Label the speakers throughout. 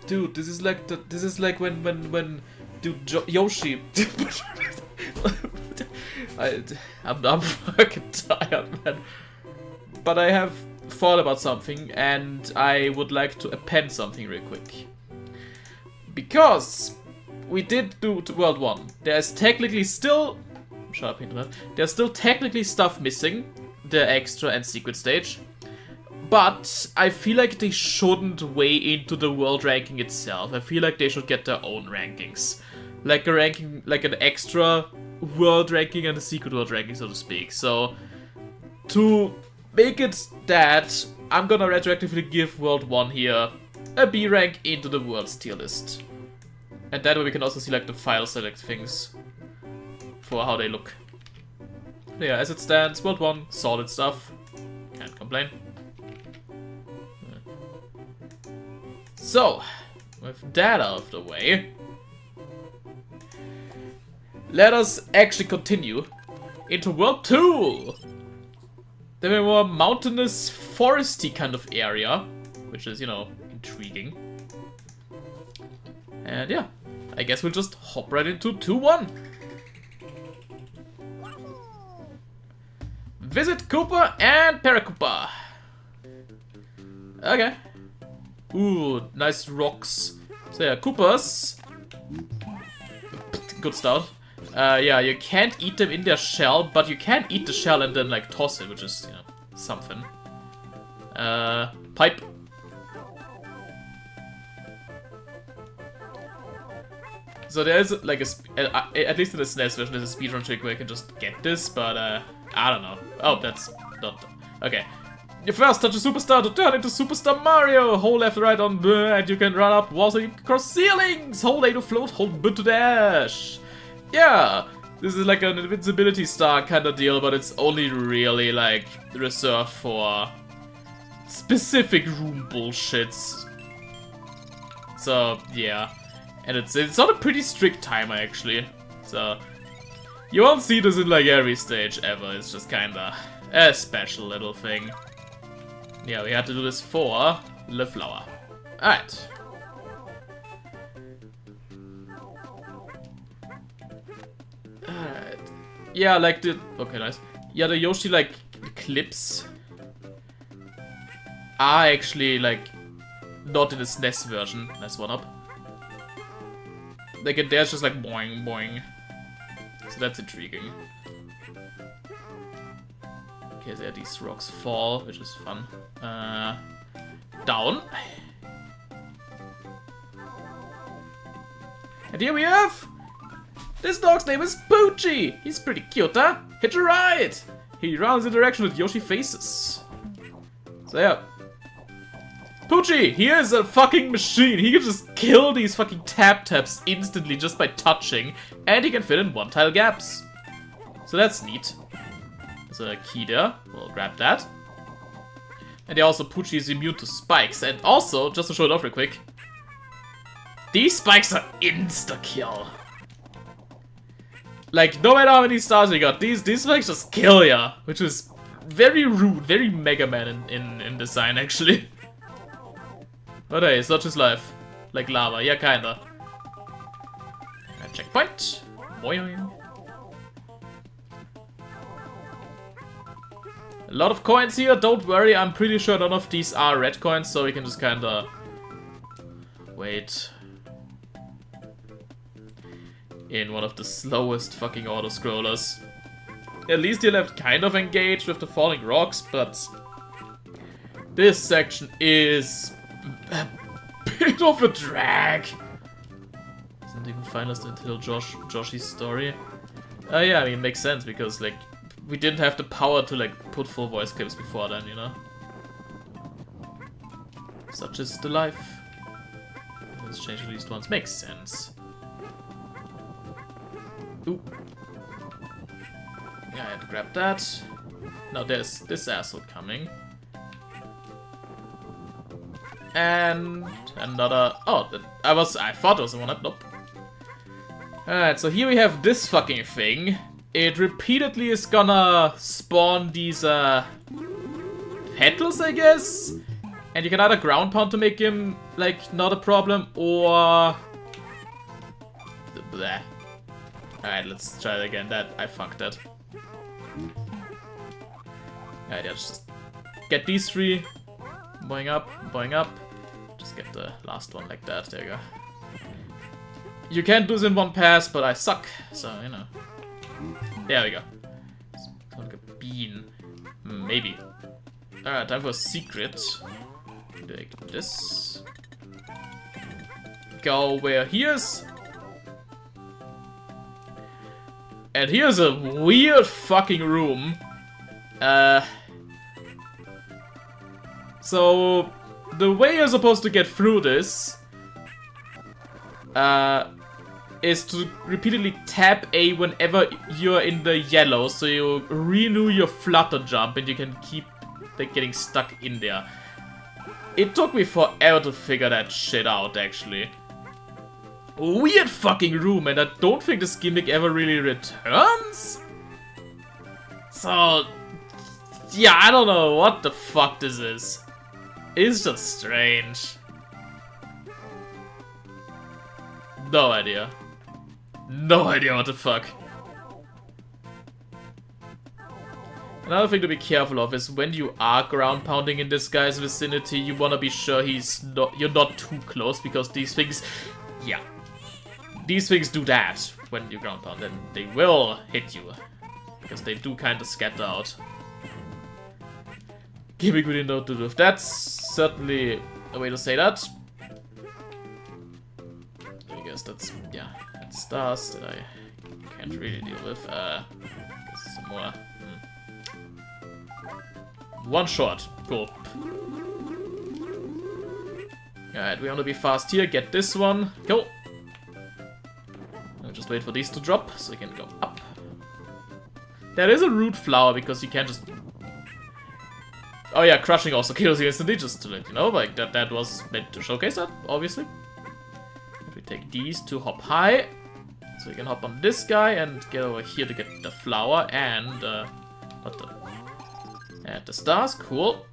Speaker 1: Dude, this is like when dude Yoshi. I'm fucking tired, man. But I have thought about something, and I would like to append something real quick. Because we did do World 1. There's technically still... Shut up, internet. There's still technically stuff missing. The extra and secret stage. But I feel like they shouldn't weigh into the world ranking itself. I feel like they should get their own rankings. Like a ranking, like an extra world ranking and a secret world ranking, so to speak. So, to make it that, I'm gonna retroactively give World 1 here a B rank into the world's tier list. And that way we can also see like the file select things for how they look. Yeah, as it stands, World 1, solid stuff. Can't complain. So, with that out of the way, let us actually continue into World 2. Then we have a more mountainous, foresty kind of area, which is, you know, intriguing. And yeah, I guess we'll just hop right into 2-1. Visit Cooper and Paracooper. Okay. Ooh, nice rocks. So yeah, Coopers. Good start. Yeah, you can't eat them in their shell, but you can eat the shell and then like toss it, which is, you know, something. Pipe. So there is like at least in the SNES version, there's a speedrun trick where you can just get this, but I don't know. Oh, that's not okay. You first touch a superstar to turn into Superstar Mario. Hold left right on B and you can run up walls and you can cross ceilings. Hold A to float, hold B to dash. Yeah, this is like an invincibility star kind of deal, but it's only really like reserved for specific room bullshits. So yeah, and it's on a pretty strict timer actually. So you won't see this in like every stage ever. It's just kinda a special little thing. Yeah, we had to do this for the flower. Alright. Alright. Yeah, like the... Okay, nice. Yeah, the Yoshi, like, clips are actually, like, not in the SNES version. Nice one up. Like, there's just like boing, boing. So that's intriguing. Okay, there these rocks fall, which is fun. Down. And here we have... This dog's name is Poochie! He's pretty cute, huh? Hitch a ride! He runs in the direction that Yoshi faces. So yeah. Poochie, he is a fucking machine. He can just kill these fucking tap-taps instantly just by touching. And he can fit in one-tile gaps. So that's neat. There's a key there. We'll grab that. And yeah, also Poochie is immune to spikes. And also, just to show it off real quick, these spikes are insta-kill. Like, no matter how many stars you got, these spikes just kill ya. Which is very rude, very Mega Man in design, actually. But hey, it's not just life. Like lava, yeah, kinda. Checkpoint. Boing. A lot of coins here, don't worry, I'm pretty sure none of these are red coins, so we can just kinda... wait. In one of the slowest fucking auto-scrollers. At least you're left kind of engaged with the falling rocks, but... this section is... a bit of a drag. Isn't even finalist until Joshi's story. Yeah, I mean, it makes sense, because, like... we didn't have the power to, like, put full voice clips before then, you know? Such is the life. Let's change at least once. Makes sense. Ooh. Yeah, I had to grab that. Now there's this asshole coming. And another... oh, I thought there was one up. Nope. Alright, so here we have this fucking thing. It repeatedly is gonna spawn these, petals, I guess? And you can either ground pound to make him, like, not a problem, or... Bleh. Alright, let's try it again. I fucked that. Alright, yeah, just get these 3. Boing up, boing up. Just get the last one like that. There you go. You can't do this in one pass, but I suck. So, you know. There we go. Sounds like a bean. Maybe. Alright, time for a secret. Like this. Go where he is. And here's a weird fucking room. So the way you're supposed to get through this is to repeatedly tap A whenever you're in the yellow, so you renew your flutter jump and you can keep like getting stuck in there. It took me forever to figure that shit out, actually. Weird fucking room, and I don't think this gimmick ever really returns? So, yeah, I don't know what the fuck this is. It's just strange. No idea. No idea what the fuck. Another thing to be careful of is when you are ground pounding in this guy's vicinity, you wanna be sure you're not too close, because these things, yeah. These things do that when you ground pound, and they will hit you. Because they do kinda scatter out. Gimmick we didn't know to do. That's certainly a way to say that. I guess that's, yeah, that's stars that I can't really deal with. Guess some more. One shot. Cool. Alright, we want to be fast here. Get this one. Cool. I'll just wait for these to drop so we can go up. There is a root flower because you can't just... Oh yeah, crushing also kills you instantly, just to let you know. Like, that was meant to showcase that, obviously. We take these to hop high. So you can hop on this guy and get over here to get the flower and... what the... And the stars, cool.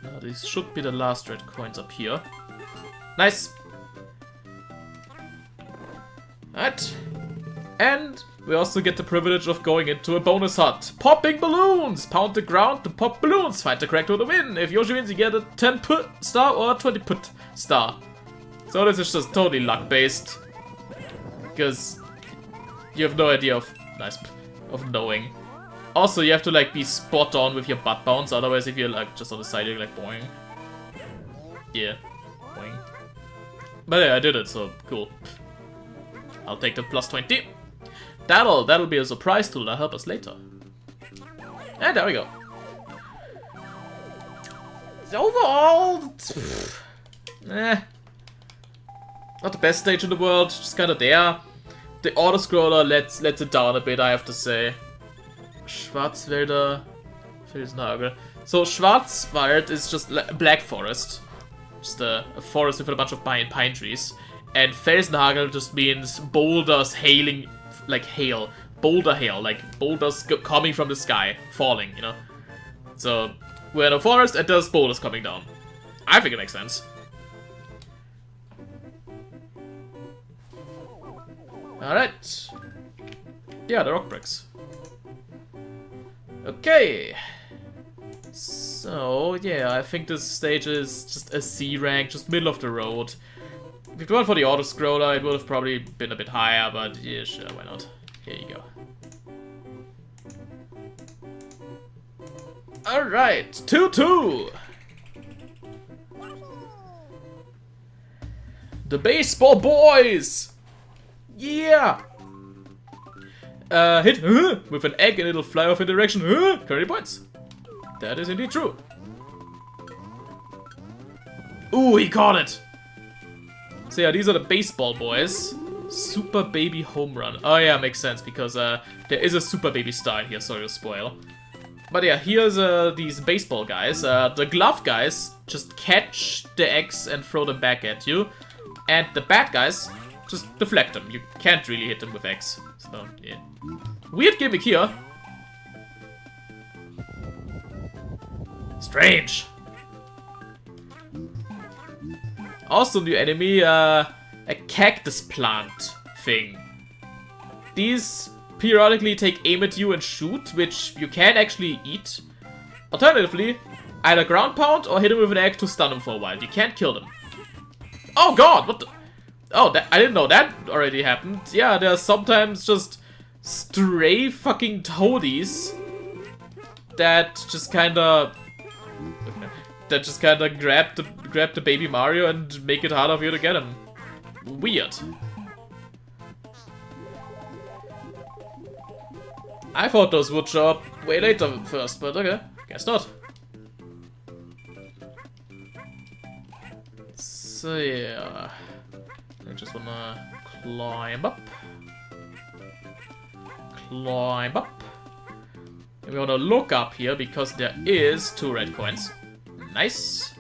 Speaker 1: Now these should be the last red coins up here. Nice! Alright. And we also get the privilege of going into a bonus hut. Popping balloons! Pound the ground to pop balloons. Find the character to win. If Yoshi wins, you get a 10 put star or a 20 put star. So this is just totally luck based. Because you have no idea of... Nice. Of knowing. Also, you have to like be spot on with your butt bounce, otherwise if you're like just on the side, you're like boing. Yeah. Boing. But yeah, I did it, so cool. I'll take the plus 20. That'll be a surprise tool that'll help us later. And there we go. Overall, not the best stage in the world, just kinda there. The auto-scroller lets it down a bit, I have to say. Schwarzwälder Felsnagel. So Schwarzwald is just Black Forest. Just a forest with a bunch of pine trees. And Felsnagel just means boulders hailing, like hail. Boulder hail, like boulders coming from the sky, falling, you know. So we're in a forest and there's boulders coming down. I think it makes sense. Alright. Yeah, the rock bricks. Okay. So, yeah, I think this stage is just a C rank, just middle of the road. If it weren't for the auto-scroller, it would have probably been a bit higher, but yeah, sure, why not? Here you go. Alright, 2-2! The baseball boys! Yeah! Hit with an egg and it'll fly off in direction. 30 points. That is indeed true. Ooh, he caught it! So yeah, these are the baseball boys. Super baby home run. Oh yeah, makes sense because there is a super baby star in here, sorry to spoil. But yeah, here's these baseball guys. The glove guys just catch the eggs and throw them back at you. And the bad guys just deflect them. You can't really hit them with eggs. So, yeah. Weird gimmick here. Strange. Also new enemy, a cactus plant thing. These periodically take aim at you and shoot, which you can actually eat. Alternatively, either ground pound or hit him with an egg to stun him for a while. You can't kill them. Oh god, what the... Oh, I didn't know that already happened. Yeah, there's sometimes just stray fucking toadies that just kinda... grab the baby Mario and make it harder for you to get him. Weird. I thought those would show up way later first, but okay, guess not. So yeah, I just wanna climb up. Climb up. And we wanna look up here because there is 2 red coins. Nice.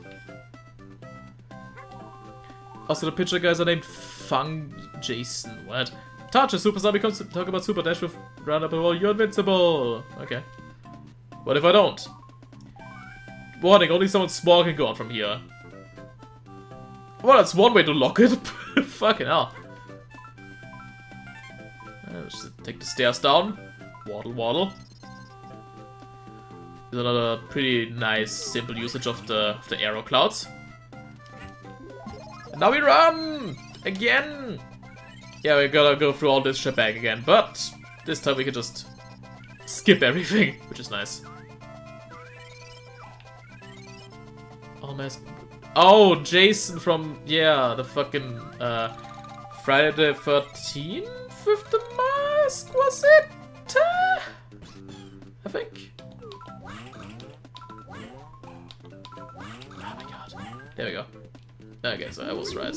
Speaker 1: Also, the picture guys are named Fung Jason. What? Touch a superstar becomes talk about super dash with round up a roll. You're invincible. Okay. What if I don't? Warning, only someone small can go out from here. Well, that's one way to lock it. Fucking hell. Let's take the stairs down. Waddle, waddle. There's another pretty nice, simple usage of the arrow clouds. And now we run! Again! Yeah, we gotta go through all this shebang again, but this time we can just skip everything, which is nice. Oh, man. Oh, Jason from, yeah, the fucking, Friday the 13th with the mask, was it? I think. Oh my god. There we go. Okay, so I was right.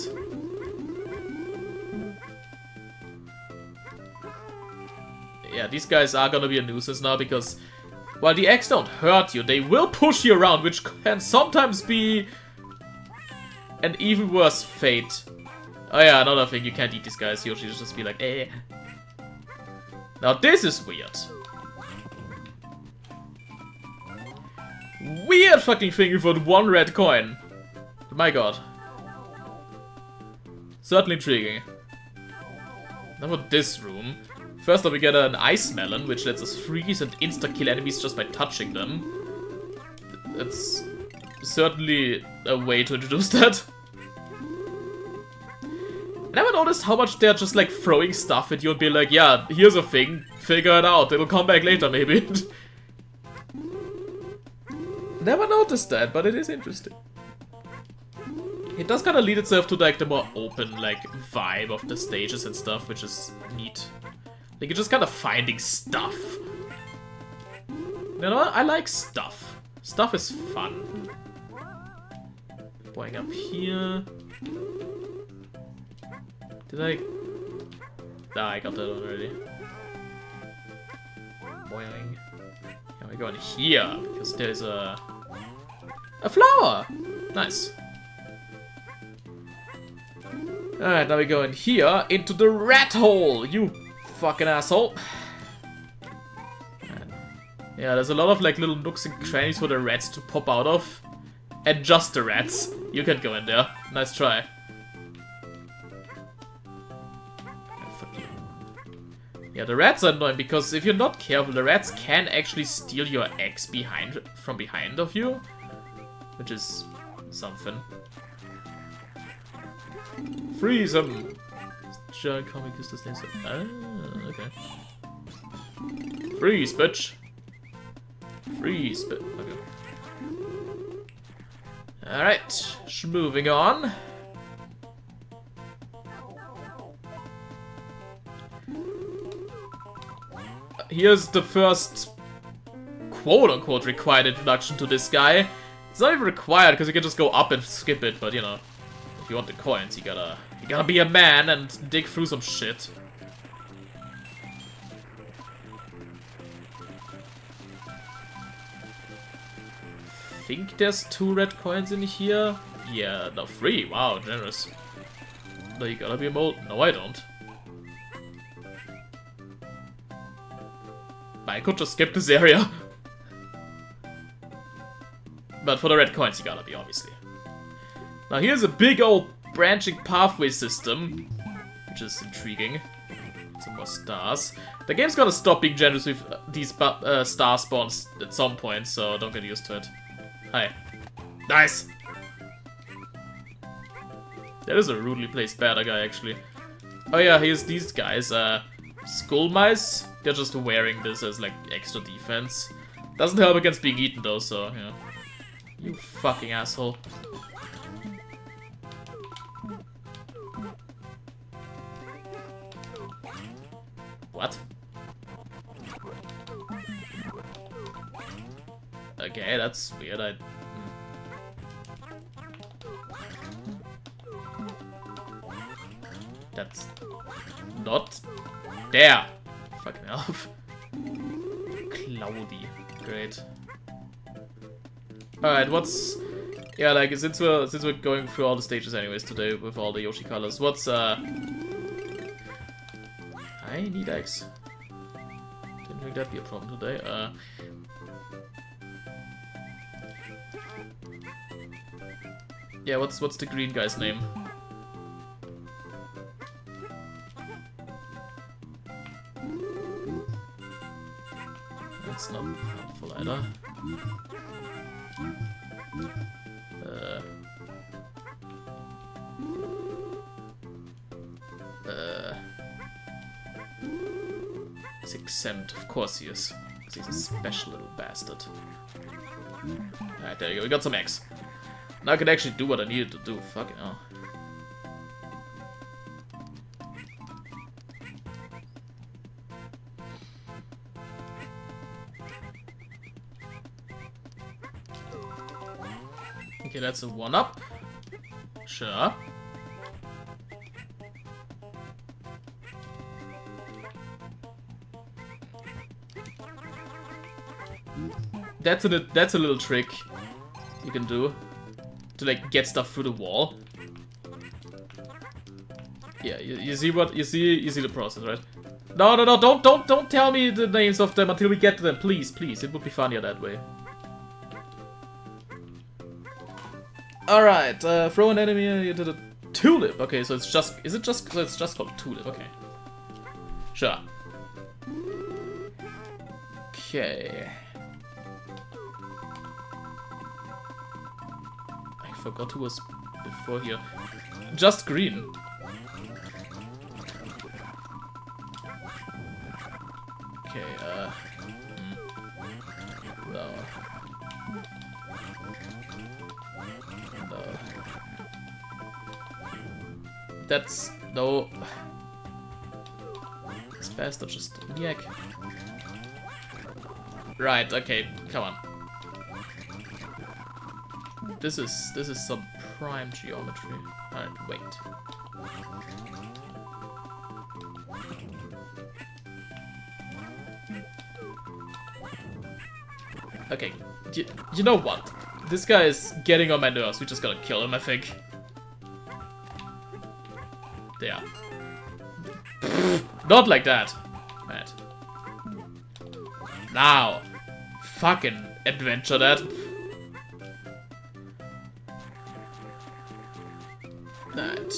Speaker 1: Yeah, these guys are gonna be a nuisance now because while the eggs don't hurt you, they will push you around, which can sometimes be an even worse fate. Oh yeah, another thing, you can't eat these guys. Yoshi just be like, eh. Now this is weird. Weird fucking thing for 1 red coin. My god. Certainly intriguing. Now for this room. First off, we get an ice melon, which lets us freeze and insta-kill enemies just by touching them. That's certainly a way to introduce that. Never noticed how much they're just like throwing stuff at you and be like, yeah, here's a thing, figure it out, it'll come back later maybe. Never noticed that, but it is interesting. It does kind of lead itself to like the more open like vibe of the stages and stuff, which is neat. Like, you're just kind of finding stuff. You know, I like stuff. Stuff is fun. Going up here. Did I... Ah, I got that already. Boing. Now we go in here, because there's a flower! Nice. Alright, now we go in here, into the rat hole, you fucking asshole. Yeah, there's a lot of like little nooks and crannies for the rats to pop out of. And just the rats. You can go in there. Nice try. Yeah, the rats are annoying because if you're not careful, the rats can actually steal your eggs from behind of you. Which is something. Freeze them! Giant comic is the same. Ah, okay. Freeze, bitch! Freeze, bitch. Okay. Alright, moving on. Here's the first quote-unquote required introduction to this guy. It's not even required because you can just go up and skip it, but you know, if you want the coins, you gotta be a man and dig through some shit. I think there's 2 red coins in here. Yeah, no, 3. Wow, generous. No, you gotta be a mole. No, I don't. I could just skip this area. But for the red coins, you gotta be, obviously. Now here's a big old branching pathway system, which is intriguing. Some more stars. The game's gonna stop being generous with these star spawns at some point, so don't get used to it. Hi. Nice! That is a rudely placed bad guy, actually. Oh yeah, here's these guys. Skull mice. They're just wearing this as, like, extra defense. Doesn't help against being eaten, though, so, yeah. You fucking asshole. What? Okay, that's weird. That's not there. Fucking hell. Cloudy. Great. Alright, what's... Yeah, like, since we're going through all the stages anyways today with all the Yoshi colors, what's, I need eggs. Didn't think that'd be a problem today. Yeah, what's the green guy's name? That's not helpful either. He's exempt, of course he is. Because he's a special little bastard. Alright, there you go, we got some eggs. Now I can actually do what I needed to do, fucking hell. Okay, that's a 1-up. Sure. That's a little trick you can do to like get stuff through the wall. Yeah, you see what you see the process, right? No, don't tell me the names of them until we get to them, please. It would be funnier that way. Alright, throw an enemy into the tulip. Okay, so it's just called tulip, okay. Sure. Okay. I forgot who was before here. Just green. Okay, no. That's no. This bastard just yak. Right, okay, come on. This is some prime geometry. Alright, wait. Okay, you know what? This guy is getting on my nerves. We just gotta kill him, I think. There. Not like that. Right. Now. Fucking adventure that. Right.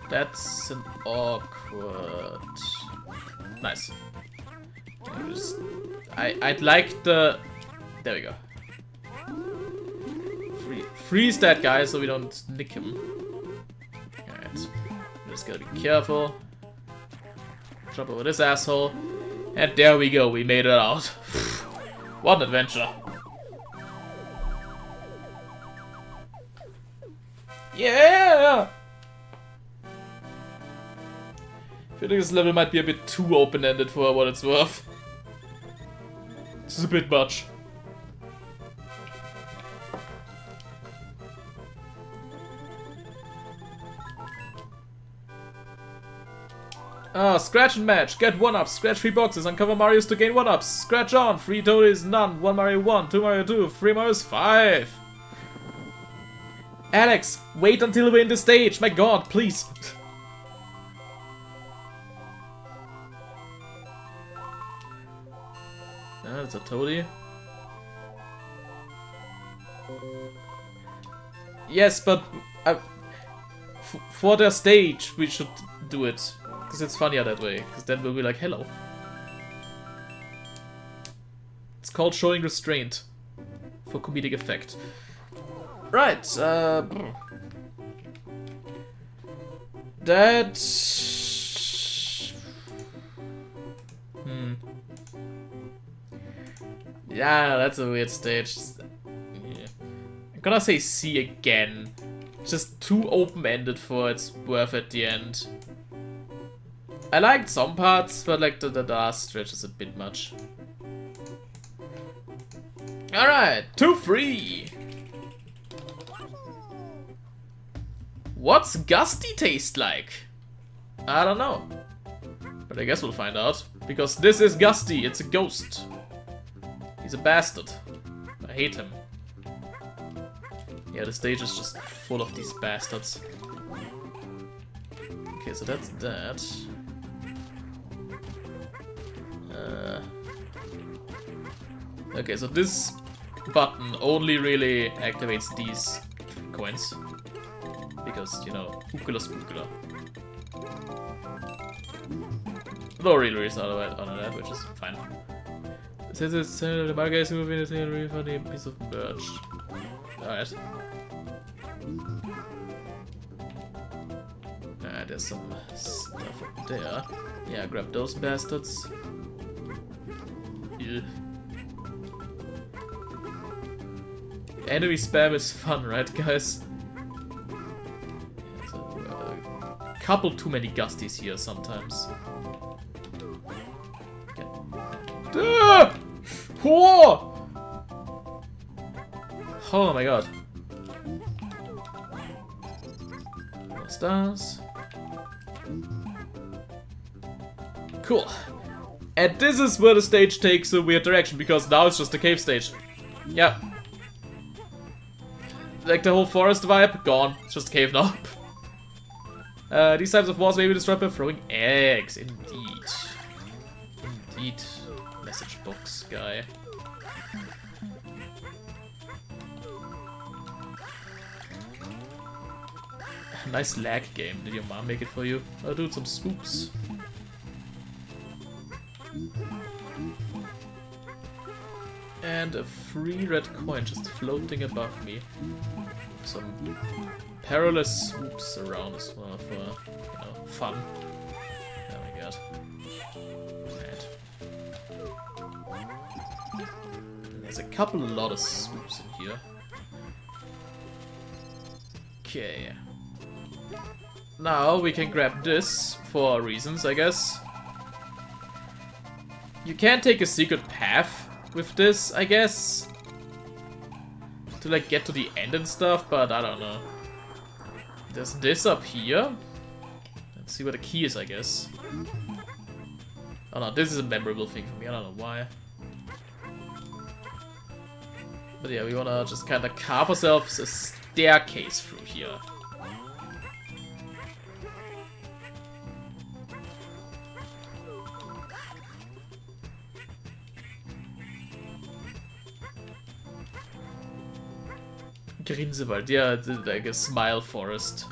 Speaker 1: That's an awkward. Nice. I'd like the. There we go. Freeze that guy so we don't nick him. Alright. Just gotta be careful. Jump over this asshole. And there we go, we made it out. What an adventure. Yeah! I feel like this level might be a bit too open-ended for what it's worth. This is a bit much. Ah, scratch and match. Get 1-ups. Scratch 3 boxes. Uncover Marios to gain 1-ups. Scratch on. 3 Toadies, none. 1 Mario 1. 2 Mario 2. 3 Marios 5. Alex, wait until we're in the stage. My god, please. That's a toady. Yes, but for their stage, we should do it. Because it's funnier that way. Because then we'll be like, hello. It's called showing restraint. For comedic effect. Right, that... Yeah, that's a weird stage. Yeah. I'm gonna say C again. Just too open-ended for it's worth at the end. I liked some parts, but like the last stretch is a bit much. Alright, 2-3. What's Gusty taste like? I don't know. But I guess we'll find out. Because this is Gusty, it's a ghost. He's a bastard. I hate him. Yeah, the stage is just full of these bastards. Okay, so that's that. Okay, so this button only really activates these coins. Because, you know, Ukula Spookula. No real reason on that, which is fine. Since it's the manga is moving, it's a really funny piece of merch. Alright. There's some stuff up there. Yeah, grab those bastards. Ew. Enemy spam is fun, right, guys? There's a couple too many Gusties here sometimes. Okay. Whoa! Oh my god. No stars. Cool. And this is where the stage takes a weird direction, because now it's just a cave stage. Yeah. Like the whole forest vibe, gone. It's just a cave now. These types of walls may be disrupted by throwing eggs. Indeed. Indeed. Message box guy. Nice lag game. Did your mom make it for you? Oh, dude, some swoops. And a free red coin just floating above me. Some perilous swoops around as well for, you know, fun. Oh my god. And there's a lot of swoops in here. Okay. Now we can grab this for reasons, I guess. You can take a secret path with this, I guess. To like get to the end and stuff, but I don't know. There's this up here. Let's see where the key is, I guess. Oh no, this is a memorable thing for me, I don't know why. But yeah, we wanna just kinda carve ourselves a staircase through here. Grinsewald, yeah, like a smile forest.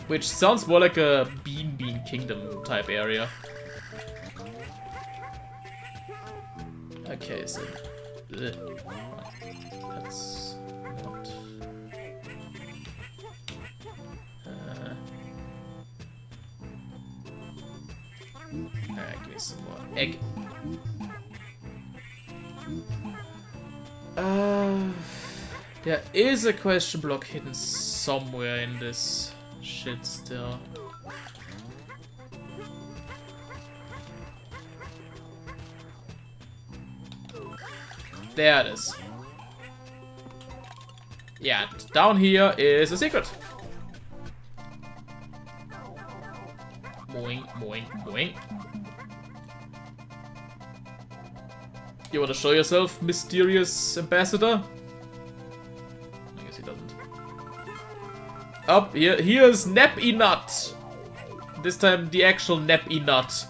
Speaker 1: Which sounds more like a Bean Kingdom type area. Okay, so... That's not... give me some more egg. There is a question block hidden somewhere in this shit still. There it is. Yeah, down here is a secret. Boing, boing, boing. You wanna show yourself, mysterious ambassador? I guess he doesn't. Up here, here's Nap-E-Nut. This time the actual Nap-E-Nut.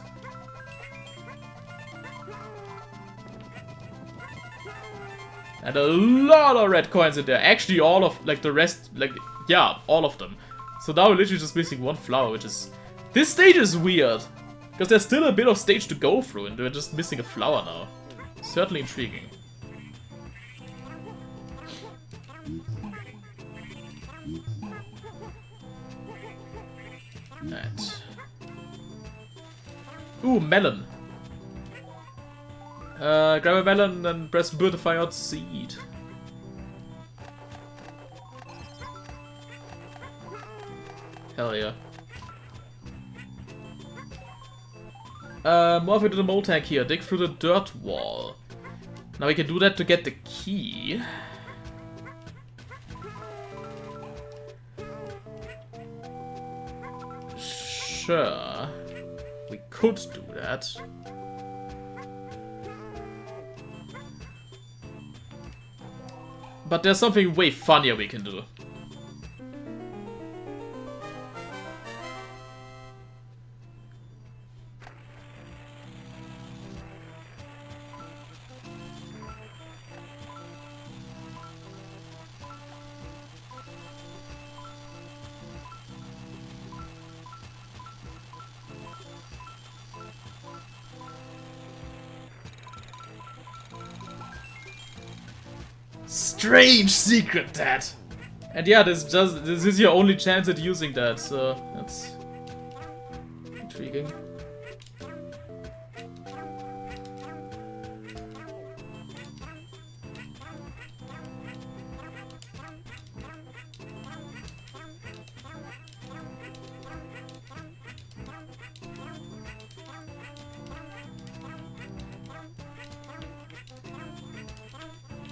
Speaker 1: And a lot of red coins in there. Actually, all of, like, the rest, like, yeah, all of them. So now we're literally just missing one flower, which is... This stage is weird. Because there's still a bit of stage to go through, and we're just missing a flower now. Certainly intriguing. Right. Ooh, melon. Grab a melon and press B to fire out seed. Hell yeah. Morph into the mole tank here. Dig through the dirt wall. Now we can do that to get the key. Sure. We could do that. But there's something way funnier we can do. Strange secret, Dad. And yeah, this is your only chance at using that, so that's intriguing.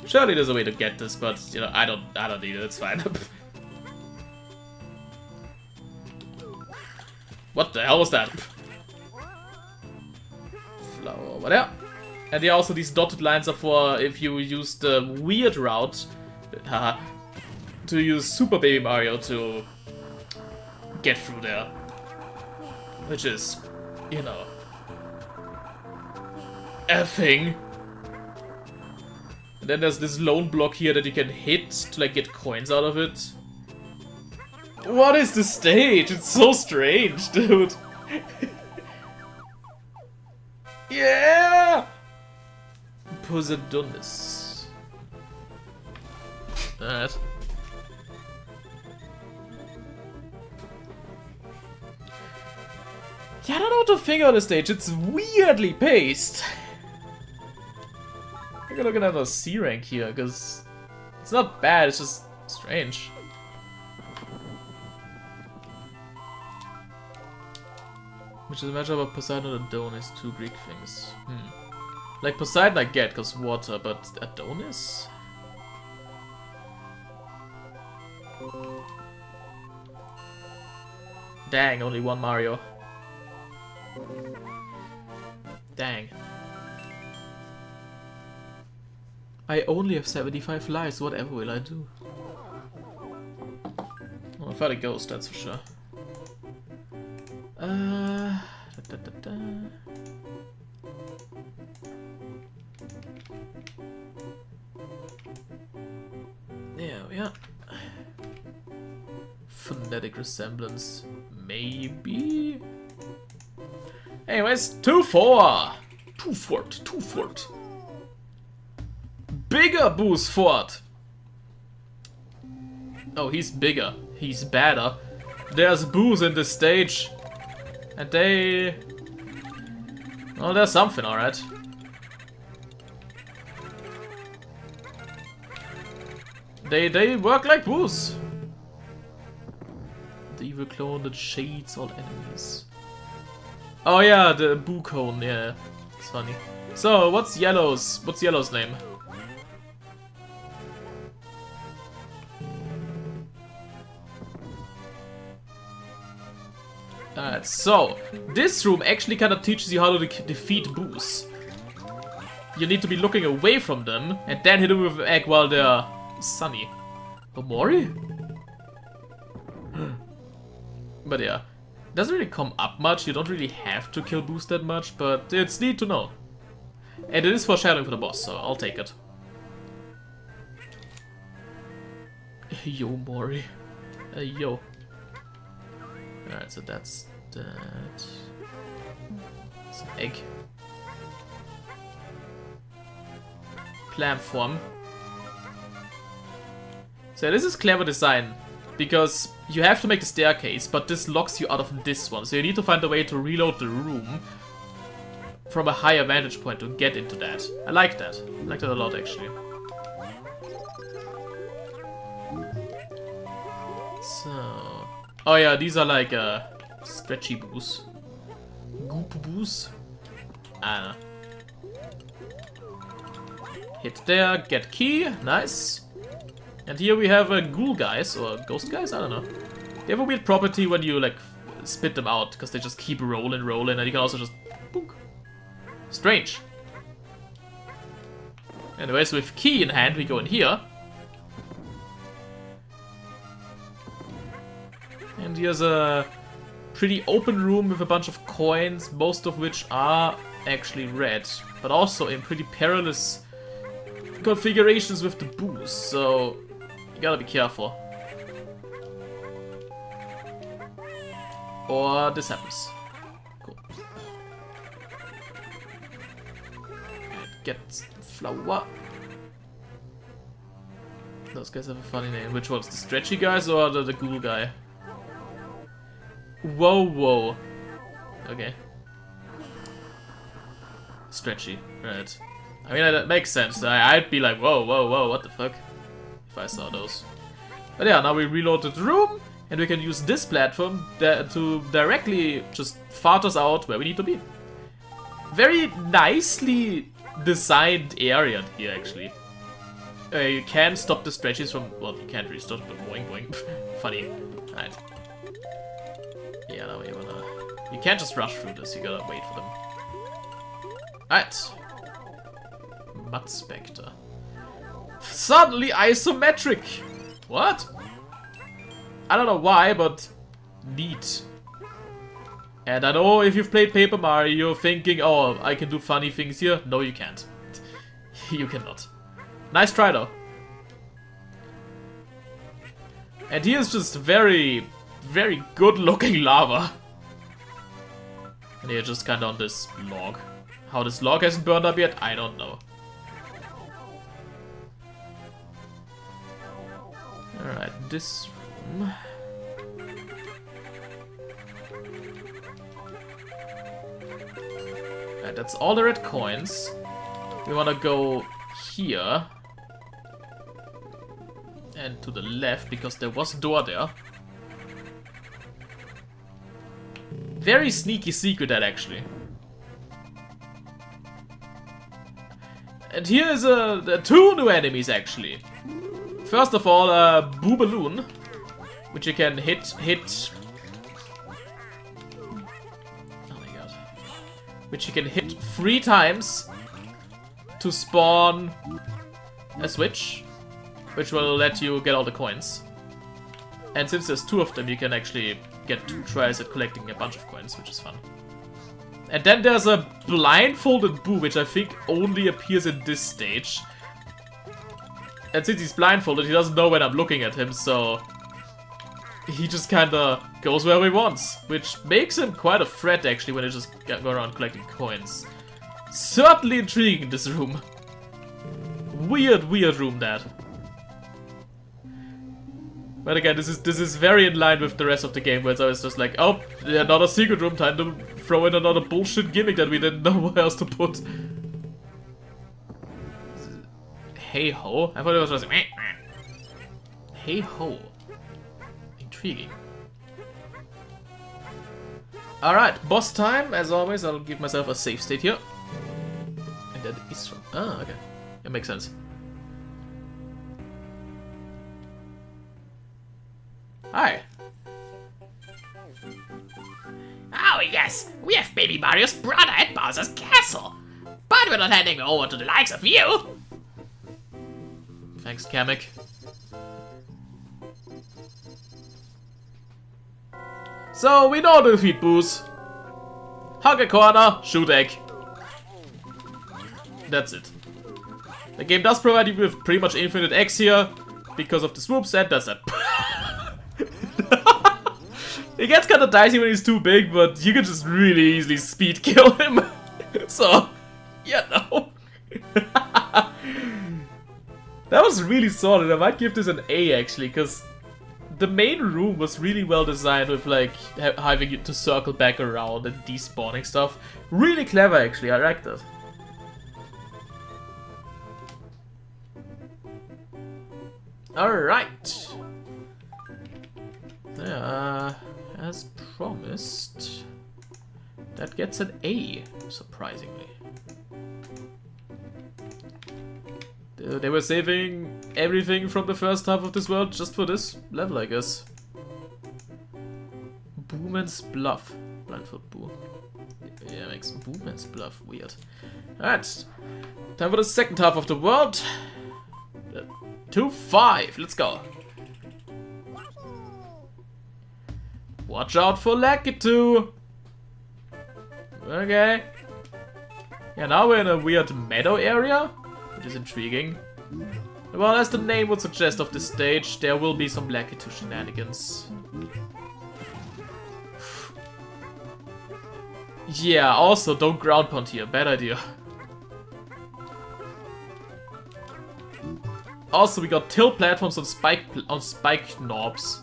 Speaker 1: Surely there's a way to get this, but you know, I don't need it, it's fine. What the hell was that? Flower over there. And yeah, also these dotted lines are for if you use the weird route, to use Super Baby Mario to get through there. Which is, you know, a thing. And then there's this lone block here that you can hit to like get coins out of it. What is this stage? It's so strange, dude. Yeah! Poseidonus. Alright. Yeah, I don't know what to think of this stage. It's weirdly paced. I'm gonna look at another C rank here, because it's not bad, it's just strange. Which is a matchup of Poseidon and Adonis, two Greek things. Like Poseidon I get, because water, but Adonis? Dang, only one Mario. Dang. I only have 75 lives, whatever will I do? Oh, I found a ghost, that's for sure. There we are. Phonetic resemblance, maybe? Anyways, 2-4! 2-4. Bigger Boo's fort! Oh, he's bigger. He's badder. There's Boos in this stage. And they... well, there's something, alright. They work like Boos. The evil clone that shades all enemies. Oh yeah, the Boo cone, yeah. It's funny. So, what's Yellow's name? Alright, so, this room actually kind of teaches you how to defeat Boos. You need to be looking away from them, and then hit them with an egg while they're sunny. Omori? But yeah, doesn't really come up much, you don't really have to kill Boos that much, but it's neat to know. And it is foreshadowing for the boss, so I'll take it. Yo, Mori. Yo. Alright, so that's that. It's an egg. Platform. So this is clever design, because you have to make the staircase, but this locks you out of this one. So you need to find a way to reload the room from a higher vantage point to get into that. I like that. I like that a lot, actually. So... Oh yeah, these are like stretchy boos. Goop boos? I don't know. Hit there, get key, nice. And here we have ghoul guys, or ghost guys, I don't know. They have a weird property when you like spit them out, because they just keep rolling, and you can also just boink. Strange. Anyways, with key in hand, we go in here. And here's a pretty open room with a bunch of coins, most of which are actually red, but also in pretty perilous configurations with the boost, so you gotta be careful. Or this happens. Cool. And get flower. Those guys have a funny name. Which one's the stretchy guys or the ghoul guy? Whoa, whoa. Okay. Stretchy, right. I mean, that makes sense. I'd be like, whoa, whoa, whoa, what the fuck? If I saw those. But yeah, now we reloaded the room, and we can use this platform to directly just fart us out where we need to be. Very nicely designed area here, actually. You can stop the stretches from... Well, you can't really stop them, but boing, boing. Funny. Alright. Yeah, now you wanna... You can't just rush through this, you gotta wait for them. Alright. Mud Spectre. Suddenly isometric! What? I don't know why, but neat. And I know if you've played Paper Mario, you're thinking, oh, I can do funny things here. No, you can't. You cannot. Nice try, though. And here's just very, very good-looking lava. And you're just kind of on this log. How this log hasn't burned up yet, I don't know. Alright, this room. Alright, that's all the red coins. We wanna go here. And to the left, because there was a door there. Very sneaky secret, that actually. And here is two new enemies, actually. First of all, Booballoon, which you can hit. Oh my god. Which you can hit 3 times to spawn a switch, which will let you get all the coins. And since there's 2 of them, you can actually get 2 tries at collecting a bunch of coins, which is fun. And then there's a blindfolded Boo, which I think only appears in this stage. And since he's blindfolded, he doesn't know when I'm looking at him, so he just kinda goes where he wants, which makes him quite a threat, actually, when he just go around collecting coins. Certainly intriguing, this room. Weird room, that. But again, this is very in line with the rest of the game, where it's always just like, oh, another secret room, time to throw in another bullshit gimmick that we didn't know where else to put. Hey ho? I thought it was just hey ho. Intriguing. Alright, boss time. As always, I'll give myself a safe state here. And that is from... Ah, okay. That makes sense. Hi.
Speaker 2: Oh yes, we have Baby Mario's brother at Bowser's castle. But we're not handing him over to the likes of you.
Speaker 1: Thanks, Kamek. So, we know the defeat Boos. Hug a corner, shoot egg. That's it. The game does provide you with pretty much infinite eggs here. because of the swoops, and that's it. It gets kind of dicey when he's too big, but you can just really easily speed kill him. So, yeah, no. That was really solid. I might give this an A actually, because the main room was really well designed with like having you to circle back around and despawning stuff. Really clever actually, I like that. Alright. As promised, that gets an A, surprisingly. They were saving everything from the first half of this world just for this level, I guess. Boomans Bluff. Blindfold Boo. Yeah, makes Boomans Bluff weird. Alright. Time for the second half of the world. 2-5. Let's go. Watch out for Lakitu. Okay. Yeah, now we're in a weird meadow area, which is intriguing. Well, as the name would suggest of this stage, there will be some Lakitu shenanigans. Yeah, also don't ground pound here, bad idea. Also, we got tilt platforms on spike knobs.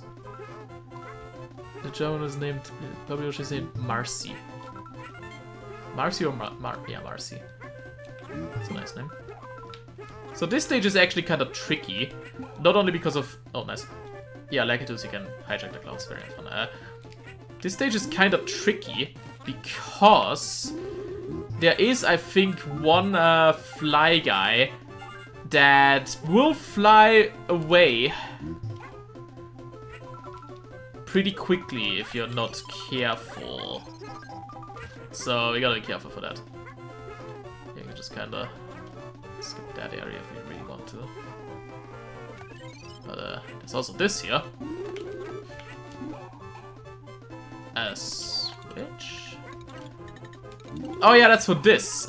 Speaker 1: The German is named, probably should say Marcy. Marcy or yeah, Marcy. That's a nice name. So this stage is actually kind of tricky. Not only because of... Oh, nice. Yeah, Lakitus, you can hijack the clouds. Very fun. This stage is kind of tricky because there is, I think, one fly guy that will fly away pretty quickly if you're not careful. So we gotta be careful for that. You can just kinda skip that area if you really want to. But there's also this here. A switch. Oh yeah, that's for this.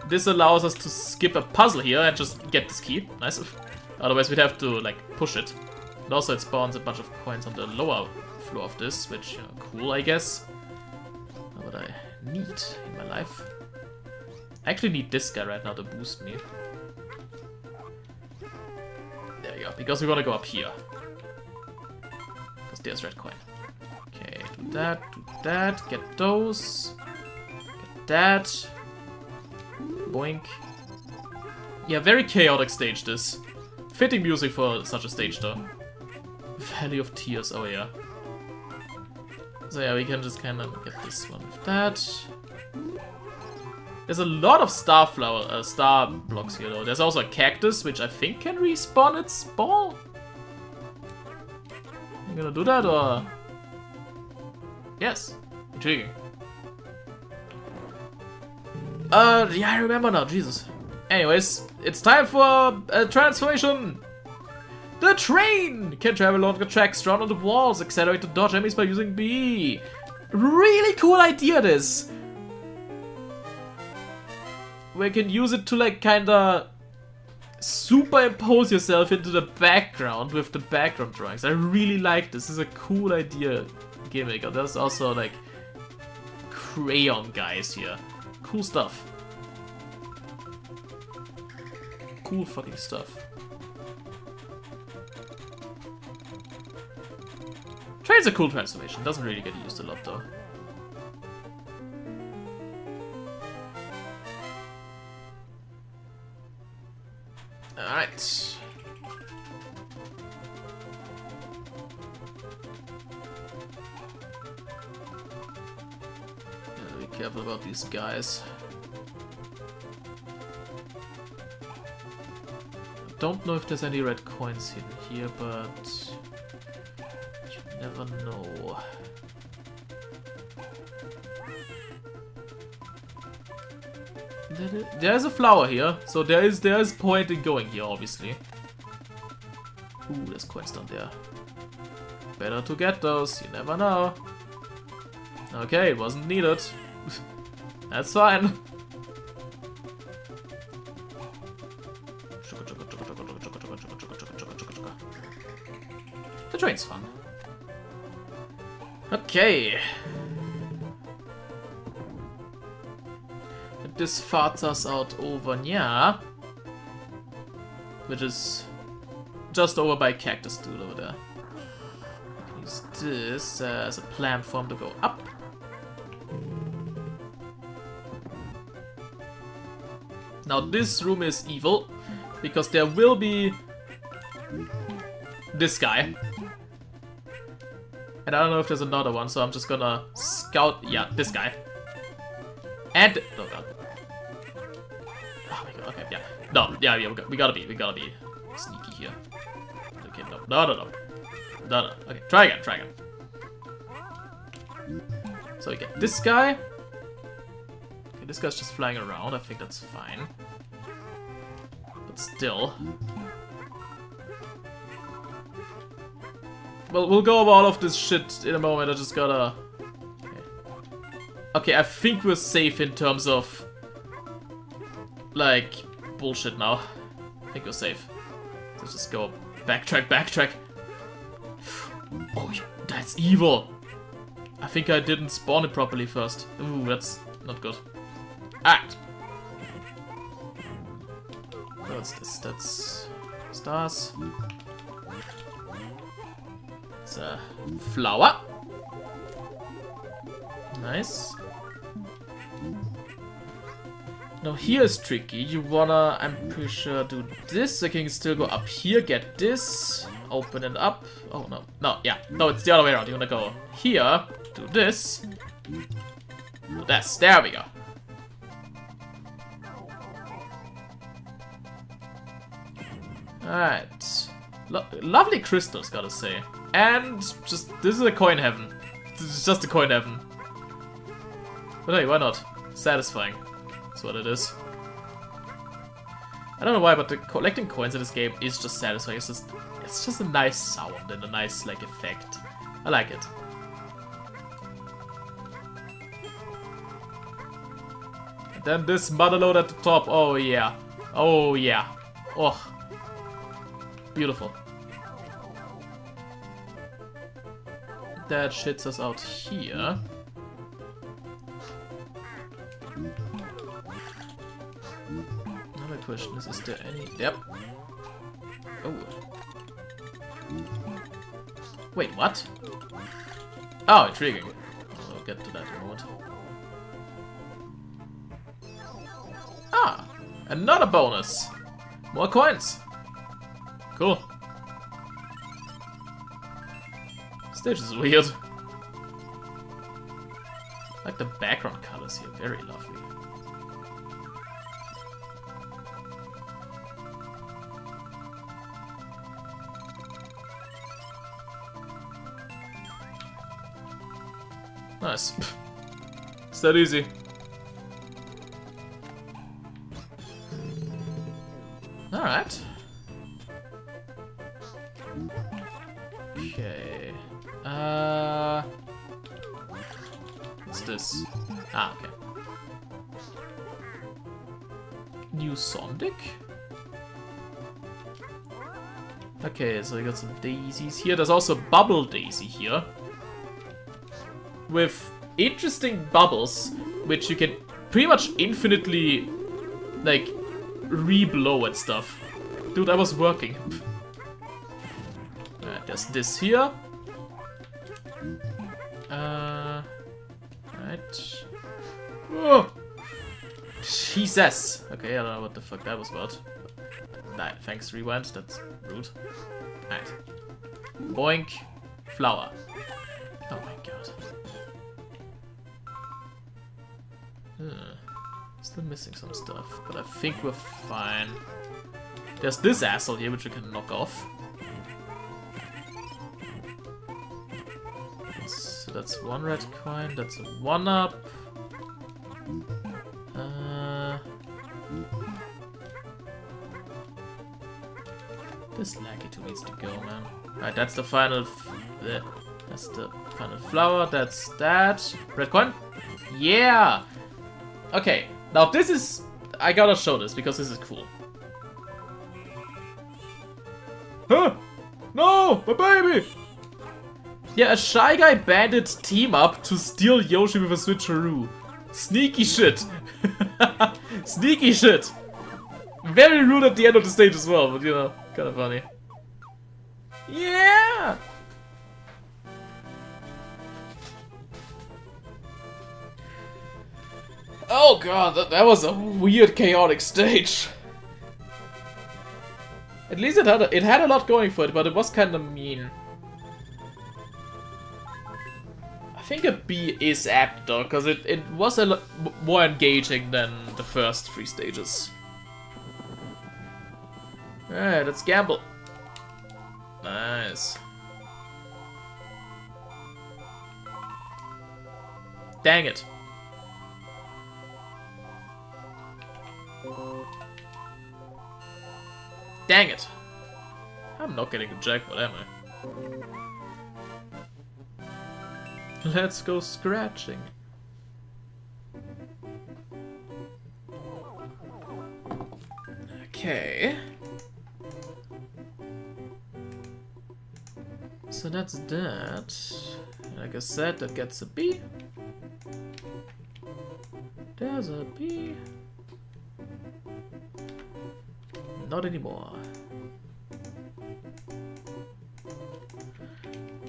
Speaker 1: This allows us to skip a puzzle here and just get this key. Nice. Otherwise we'd have to like push it. And also it spawns a bunch of coins on the lower floor of this, which, you know, cool, I guess. What I need in my life. I actually need this guy right now to boost me. There you go, because we want to go up here. Because there's red coin. Okay, do that, get those. Get that. Boink. Yeah, very chaotic stage this. Fitting music for such a stage though. Valley of Tears, oh yeah. So yeah, we can just kind of get this one with that. There's a lot of star blocks here though. There's also a cactus, which I think can respawn its ball. You gonna do that or? Yes, intriguing. Yeah, I remember now, Jesus. Anyways, it's time for a transformation! The train can travel along the tracks drawn on the walls, accelerate the dodge enemies by using B. Really cool idea, this! We can use it to, like, kinda superimpose yourself into the background with the background drawings. I really like this. This is a cool idea, gimmick. And there's also, like, crayon guys here. Cool stuff. Cool fucking stuff. Train's a cool transformation. Doesn't really get used a lot though. Alright. Gotta be careful about these guys. Don't know if there's any red coins hidden here, but you never know. There's a flower here, so there is point in going here, obviously. Ooh, there's coins down there. Better to get those, you never know. Okay, it wasn't needed. That's fine. train's fun. Okay. And this farts us out over here. Which is just over by Cactus Dude over there. Use this as a platform to go up. Now this room is evil, because there will be this guy. And I don't know if there's another one, so I'm just gonna scout, yeah, this guy. And, oh god. Oh my god, okay, yeah. No, yeah, we gotta be sneaky here. Okay, no, okay, try again. So we get this guy. Okay, this guy's just flying around, I think that's fine. But still. Well, we'll go over all of this shit in a moment, I just gotta... Okay, I think we're safe in terms of... like, bullshit now. I think we're safe. Let's just go backtrack. Oh, that's evil! I think I didn't spawn it properly first. Ooh, that's not good. Alright. What's this? That's stars. It's a flower. Nice. Now here is tricky. You wanna, I'm pretty sure, do this. I can still go up here, get this, open it up. Oh no, no, it's the other way around. You wanna go here, do this, do this. There we go. Alright. Lovely crystals, gotta say. And just, this is a coin heaven. This is just a coin heaven. But hey, why not? Satisfying. That's what it is. I don't know why, but the collecting coins in this game is just satisfying. It's just a nice sound and a nice, like, effect. I like it. And then this motherload at the top. Oh yeah. Oh yeah. Oh. Beautiful. That shits us out here. Now my question is there any... Yep. Oh. Wait, what? Oh, intriguing. I'll get to that in a moment. Ah! Another bonus! More coins! Cool. Stage is weird. I like the background colors here, very lovely. Nice. It's that easy. Alright. Okay. What's this? Ah, okay. New Sonic? Okay, so we got some daisies here. There's also Bubble Daisy here. With interesting bubbles, which you can pretty much infinitely, like, re-blow at stuff. Dude, I was working. Alright, there's this here. Right. Oh! Jesus! Okay, I don't know what the fuck that was about. Nah, thanks, rewind, that's rude. Alright. Boink. Flower. Oh my god. Still missing some stuff, but I think we're fine. There's this asshole here, which we can knock off. So that's one red coin, that's a 1-up. This Lakitu needs to go, man. Alright, that's the final... that's the final flower, that's that. Red coin? Yeah! Okay, now this is... I gotta show this, because this is cool. Huh? No! My baby! Yeah, a Shy Guy Bandit team up to steal Yoshi with a switcheroo. Sneaky shit. Sneaky shit. Very rude at the end of the stage as well, but you know, kind of funny. Yeah! Oh god, that was a weird, chaotic stage. At least it had a lot going for it, but it was kind of mean. I think a B is apt though, because it was a lot more engaging than the first 3 stages. Alright, let's gamble. Nice. Dang it. Dang it. I'm not getting a jackpot, am I? Let's go scratching. Okay. So that's that. Like I said, that gets a B. There's a B. Not anymore.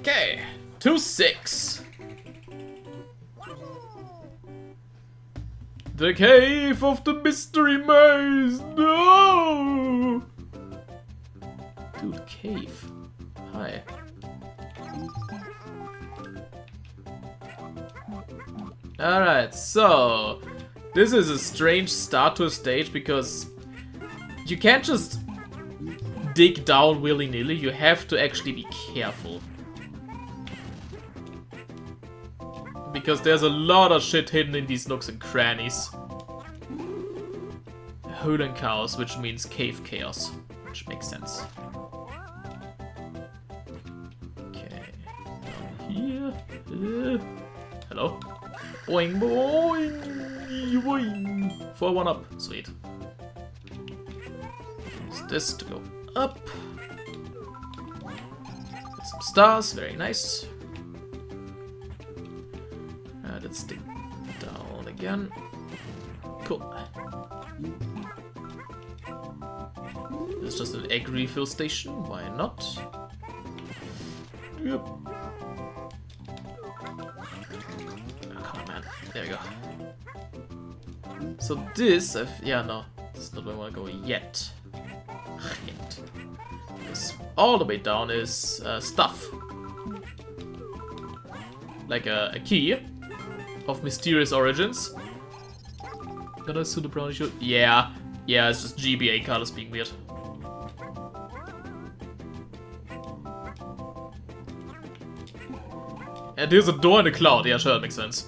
Speaker 1: Okay, 2-6. The cave of the mystery maze. No. Dude, cave. Hi. Alright, so this is a strange start to a stage because you can't just dig down willy-nilly, you have to actually be careful. Because there's a lot of shit hidden in these nooks and crannies. Hoolan chaos, which means cave chaos, which makes sense. Okay, down here. Hello? Boing, boing, boing. 4-1 up, sweet. Use this to go up. Get some stars, very nice. Let's dig down again. Cool. It's just an egg refill station, why not? Yep. Oh, come on, man. There we go. So this, yeah, no, this is not where I want to go yet. This all the way down is stuff. Like a key of mysterious origins. Gonna assume the brownie should. Yeah, it's just GBA colors being weird. And here's a door in the cloud. Yeah, sure, that makes sense.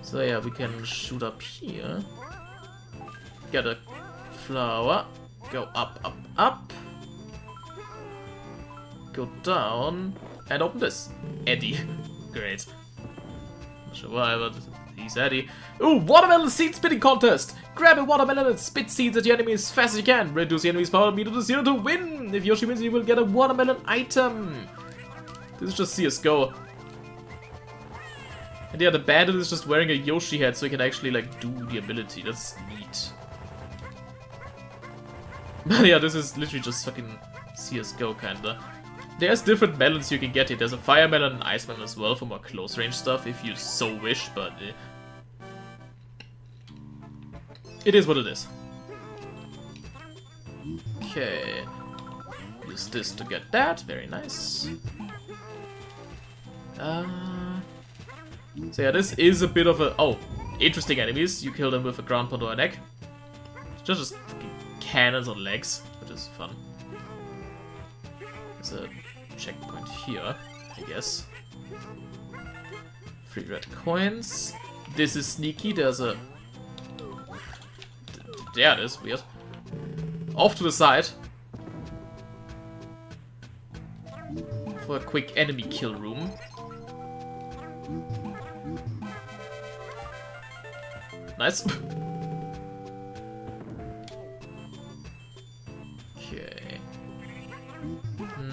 Speaker 1: So yeah, we can shoot up here. Get a flower. Go up, up, up. Go down. And open this. Eddie. Great. Not sure why, but he's Eddie. Ooh, watermelon seed spitting contest! Grab a watermelon and spit seeds at your enemy as fast as you can. Reduce the enemy's power meter to 0 to win. If Yoshi wins, you will get a watermelon item. This is just CSGO. And yeah, the bandit is just wearing a Yoshi hat so he can actually, like, do the ability. That's neat. But yeah, this is literally just fucking CSGO, kinda. There's different melons you can get here. There's a fire melon and ice melon as well for more close range stuff, if you so wish, but... it is what it is. Okay. Use this to get that. Very nice. So yeah, this is a bit of a... oh, interesting enemies. You kill them with a ground pound or an egg. Just fucking cannons on legs, which is fun. There's a checkpoint here, I guess. 3 red coins. This is sneaky. There's a... there it is. Weird. Off to the side. For a quick enemy kill room.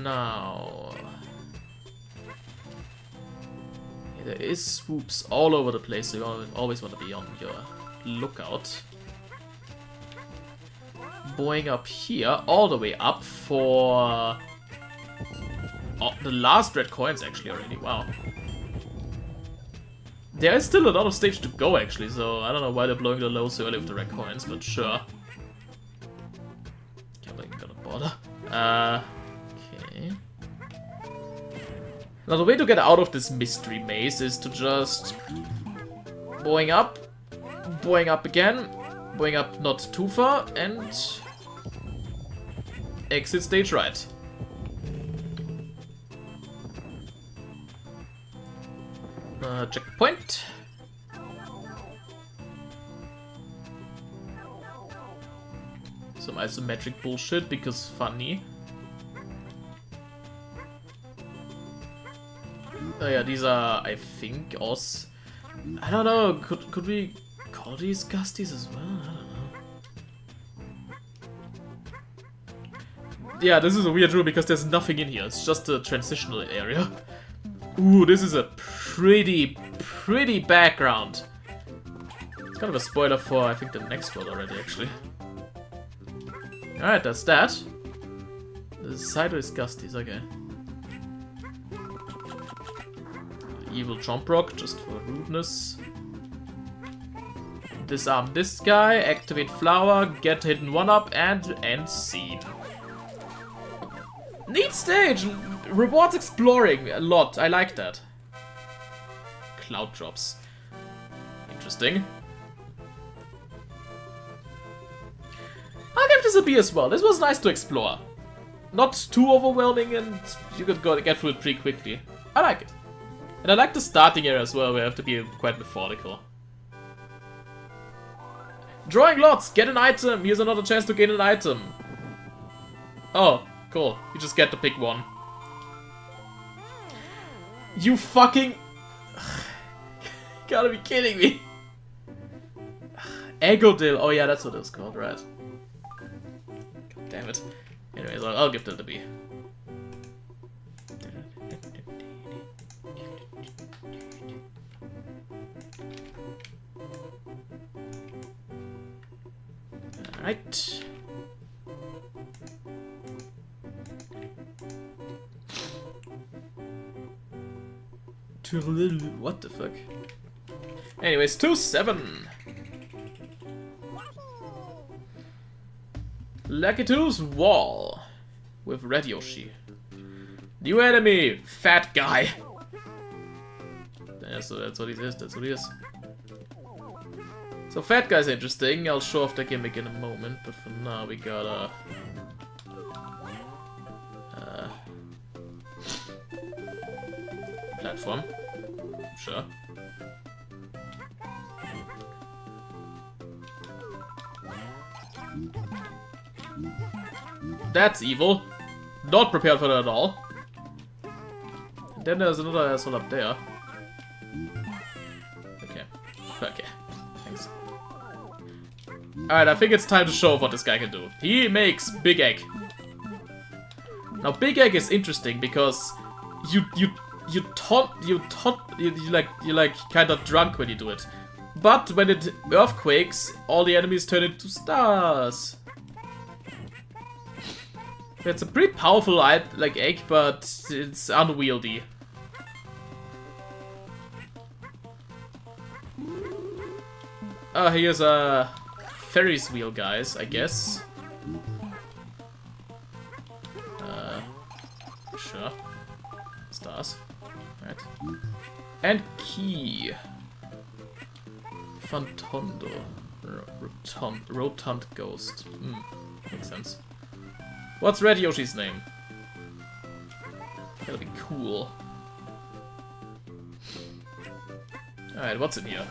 Speaker 1: Now... Yeah, there is swoops all over the place, so you always want to be on your lookout. Going up here, all the way up for... Oh, the last red coins actually already, wow. There is still a lot of stage to go actually, so I don't know why they're blowing the low so early with the red coins, but sure. Can't like gonna bother. Okay. Now the way to get out of this mystery maze is to just... Going up again, going up not too far, and... Exit stage right. Checkpoint. Some isometric bullshit because funny. Oh yeah, these are, I think, Oz. I don't know, could we call these Gusties as well? I don't know. Yeah, this is a weird room because there's nothing in here. It's just a transitional area. Ooh, this is a pretty background. It's kind of a spoiler for, I think, the next one already, actually. Alright, that's that. The sideways Gusties, okay. Evil Chomp Rock, just for rudeness. Disarm this guy, activate Flower, get hidden 1-up, and end scene. Neat stage! Rewards exploring a lot, I like that. Cloud drops. Interesting. I'll give this a B as well. This was nice to explore. Not too overwhelming and you could get through it pretty quickly. I like it. And I like the starting area as well, where you have to be quite methodical. Drawing lots! Get an item! Here's another chance to gain an item. Oh, cool. You just get to pick one. You fucking... Gotta be kidding me. Egodil. Oh yeah, that's what it was called, right. God damn it. Anyways, I'll give that a B. Alright. What the fuck? Anyways, 2-7. Lucky 2's wall with Red Yoshi. New enemy, fat guy. Yeah, so that's what he is. That's what he is. So fat guy's interesting. I'll show off the gimmick in a moment, but for now we gotta. Platform. Sure. That's evil. Not prepared for that at all. And then there's another asshole up there. Okay. Okay. Thanks. Alright, I think it's time to show off what this guy can do. He makes Big Egg. Now Big Egg is interesting because you like kind of drunk when you do it. But when it earthquakes, all the enemies turn into stars. It's a pretty powerful like egg, but it's unwieldy. Oh, here's a Ferris wheel, guys, I guess. Sure. Stars. Right. And key. Fantondo. Rotund ghost. Makes sense. What's Red Yoshi's name? That'll be cool. Alright, what's in here?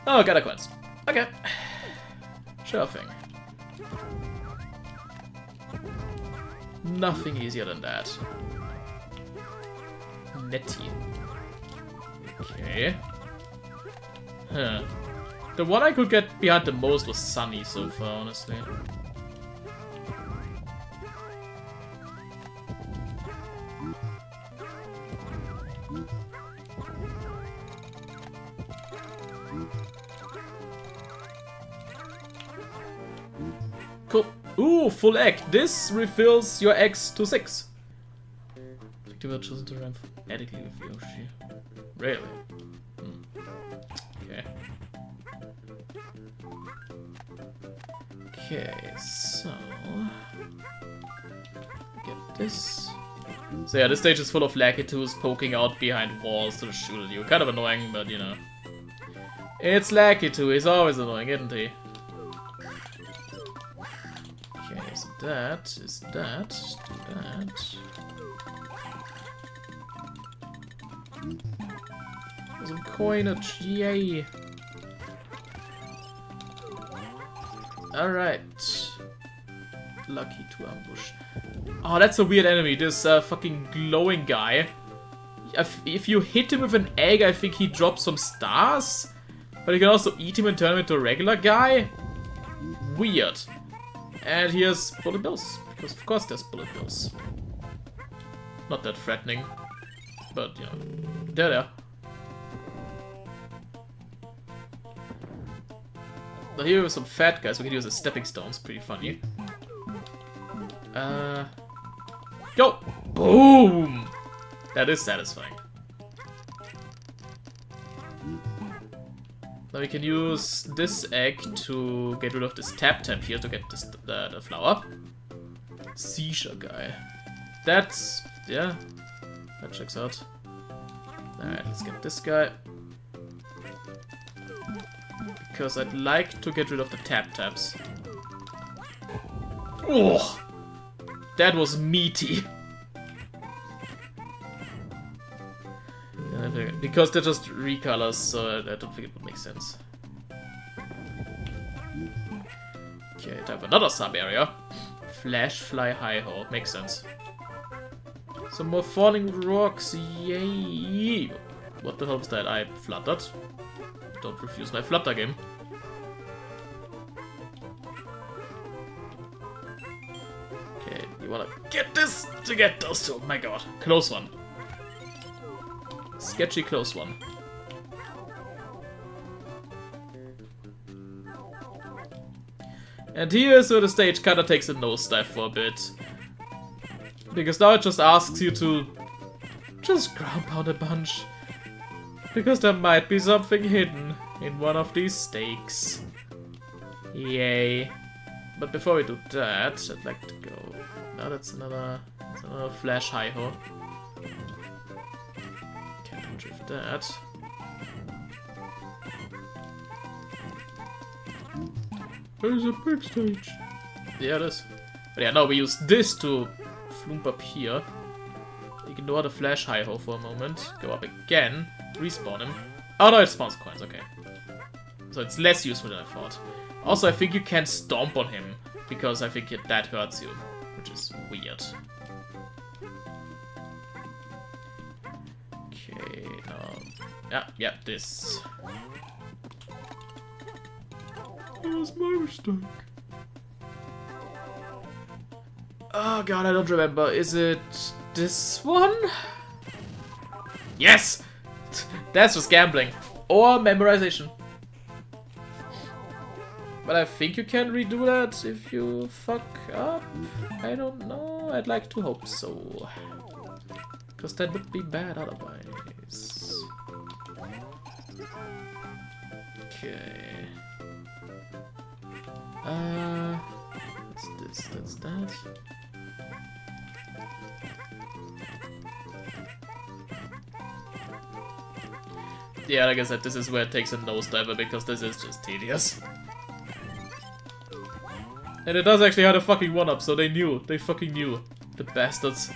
Speaker 1: Oh, got a quest. Okay. Sure thing. Nothing easier than that. Netty. Okay. Huh. The one I could get behind the most was Sunny so far, honestly. Cool. Ooh, full egg. This refills your eggs to 6. Victim chosen to run phonetically with Yoshi. Really? Okay. Okay, so... get this. So yeah, this stage is full of Lakitus poking out behind walls to shoot at you. Kind of annoying, but you know. It's Lakitu, he's always annoying, isn't he? Okay, so that is that. Do that. Some coinage, yay! Alright. Lucky to ambush. Oh, that's a weird enemy, this fucking glowing guy. If you hit him with an egg, I think he drops some stars. But you can also eat him and turn him into a regular guy. Weird. And he has bullet bills, because of course there's bullet bills. Not that threatening, but you know, they're there. Now here we have some fat guys, we can use the stepping stones, pretty funny. Go! Boom! That is satisfying. Now we can use this egg to get rid of this tap here to get this, the flower. Seizure guy. That's... yeah. That checks out. Alright, let's get this guy. Because I'd like to get rid of the taps. Oh! That was meaty. Because they're just recolors, so I don't think it would make sense. Okay, time for another sub-area. Flash, fly, hi-ho. Makes sense. Some more falling rocks, yay! What the hell was that? I fluttered. Don't refuse my flutter game. Okay, you wanna get this to get those two. Oh my god, close one. Sketchy close one. And here's where the stage kinda takes a nosedive for a bit. Because now it just asks you to just ground pound a bunch. Because there might be something hidden in one of these stakes. Yay. But before we do that, I'd like to go... now that's another flash hi-ho. With that. There's a big stage. Yeah, it is. But yeah, now we use this to floop up here. Ignore the flash hi-ho for a moment. Go up again. Respawn him. Oh no, it spawns coins, okay. So it's less useful than I thought. Also, I think you can stomp on him, because I think that hurts you, which is weird. Okay, yeah, this. That was my mistake. Oh god, I don't remember. Is it this one? Yes! That's just gambling. Or memorization. But I think you can redo that if you fuck up. I don't know. I'd like to hope so. Because that would be bad otherwise. Okay. That's this, that's that. Yeah, like I said, this is where it takes a nosediver because this is just tedious. And it does actually have a fucking one-up, so they knew. They fucking knew. The bastards.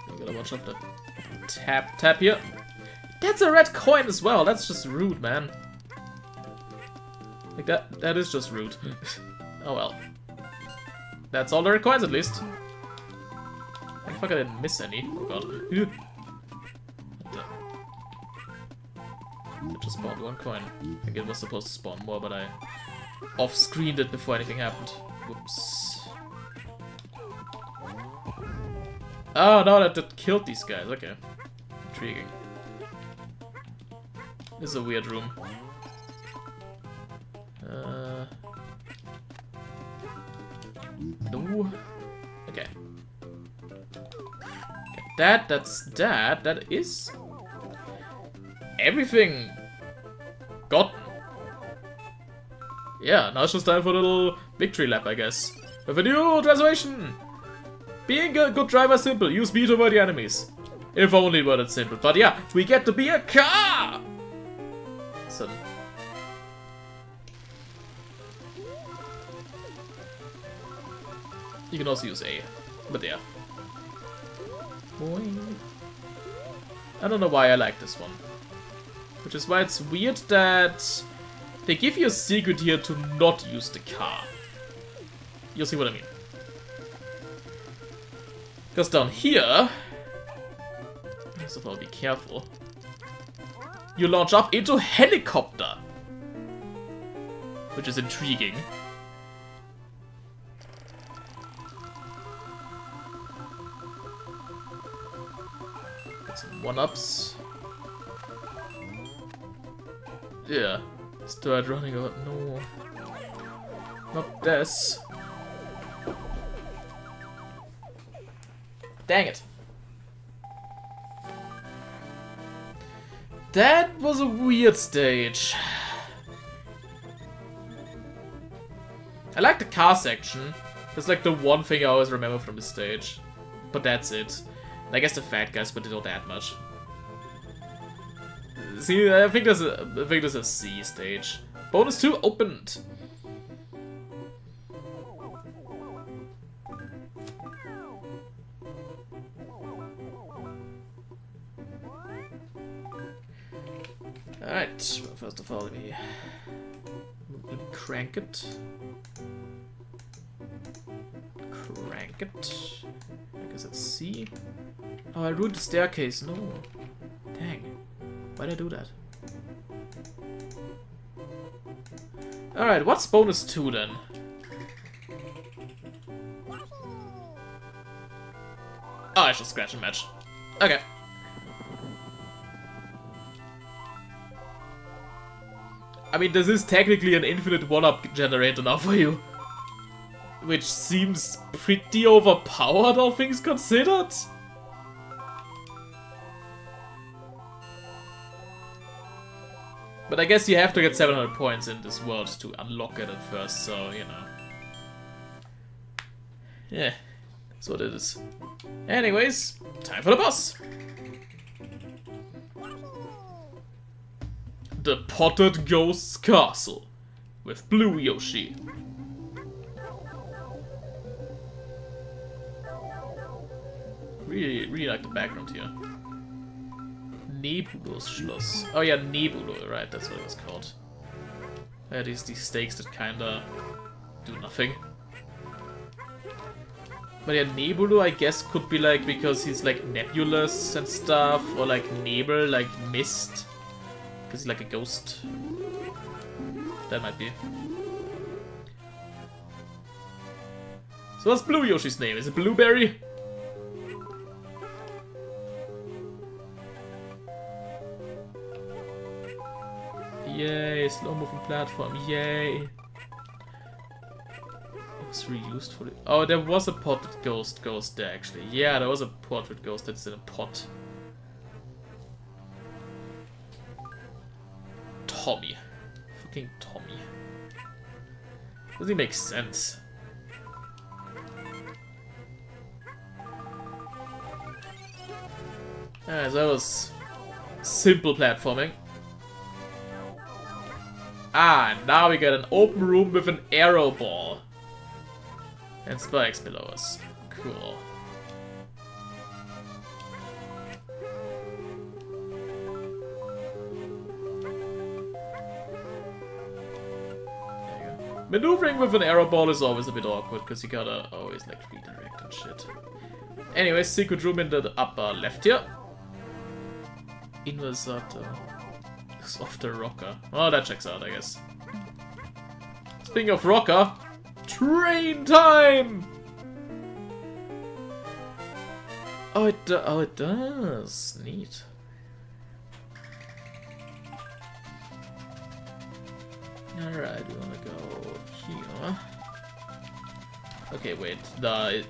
Speaker 1: You gotta watch out the tap here. That's a red coin as well. That's just rude, man. Like that is just rude. Oh well. That's all the red coins at least. I fuck, I didn't miss any. Oh god. It just spawned 1 coin. I think it was supposed to spawn more, but I off-screened it before anything happened. Whoops. Oh, no, that killed these guys. Okay. Intriguing. This is a weird room. No. Okay. That's that. That is everything gotten. Yeah, now it's just time for a little victory lap, I guess. With a new translation! Being a good driver is simple. Use B to avoid the enemies. If only it were that simple. But yeah, we get to be a car! So. You can also use A. But yeah. Boing. I don't know why I like this one. Which is why it's weird that they give you a secret here to not use the car. You'll see what I mean. Because down here, first of all, be careful. You launch up into helicopter, which is intriguing. Got some 1-ups. Yeah, start running out. No, not this. Dang it. That was a weird stage. I like the car section. That's like the one thing I always remember from the stage. But that's it. And I guess the fat guys, but they don't that much. See, I think there's a C stage. Bonus 2 opened. Alright, well, first of all, let me crank it. Crank it. I guess it's C. Oh, I ruined the staircase. No. Dang. Why'd I do that? Alright, what's bonus 2 then? Oh, I should scratch and match. Okay. I mean, this is technically an infinite 1-up generator now for you. Which seems pretty overpowered, all things considered. But I guess you have to get 700 points in this world to unlock it at first, so, you know. Yeah, that's what it is. Anyways, time for the boss! The Potted Ghost's Castle with Blue Yoshi. Really like the background here. Nebulo's Schloss. Oh yeah, Nebulo, right, that's what it was called. These stakes that kinda do nothing. But yeah, Nebulo I guess could be like because he's like nebulous and stuff, or like Nebel, like mist. Because he's like a ghost. That might be. So what's Blue Yoshi's name? Is it Blueberry? Yay, slow moving platform, yay! It was reused for the... Oh, there was a potted ghost there actually. Yeah, there was a portrait ghost that's in a pot. Tommy. Fucking Tommy. Doesn't even make sense. So that was simple platforming. Ah, now we get an open room with an arrow ball. And spikes below us. Cool. Maneuvering with an arrow ball is always a bit awkward, because you gotta always like redirect and shit. Anyways, secret room in the upper left here. Inversator. Knocks off the rocker. Oh, that checks out, I guess. Speaking of rocker, train time! Oh, it does. Neat. Alright, we wanna go here. Okay, wait.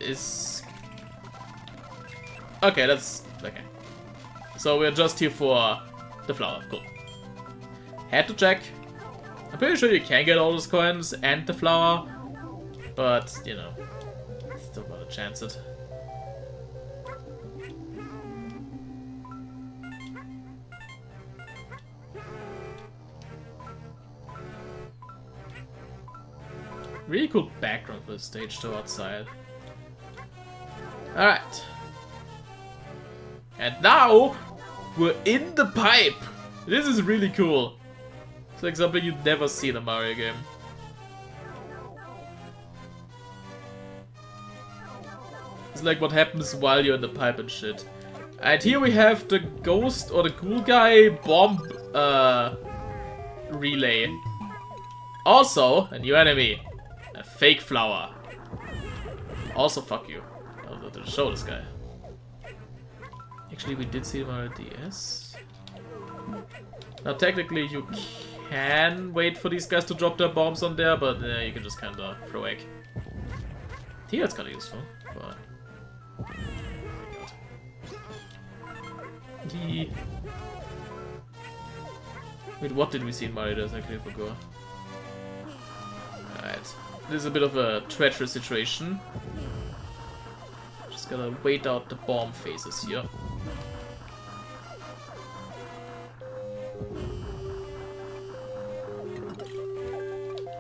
Speaker 1: Is... Okay, that's... Okay. So we're just here for the flower. Cool. Had to check. I'm pretty sure you can get all those coins and the flower. But, you know, still gotta chance it. Really cool background for the stage to outside. Alright. And now we're in the pipe. This is really cool. It's like something you'd never see in a Mario game. It's like what happens while you're in the pipe and shit. And here we have the ghost or the cool guy bomb relay. Also, a new enemy. A fake flower. Also, fuck you. I'll go to show this guy. Actually, we did see him on a DS. Now, technically, you can wait for these guys to drop their bombs on there, but you can just kind of throw egg. Here, it's kind of useful. But... Wait, what did we see in Mario DS? I actually forgot. Alright. This is a bit of a treacherous situation. Just gotta wait out the bomb phases here.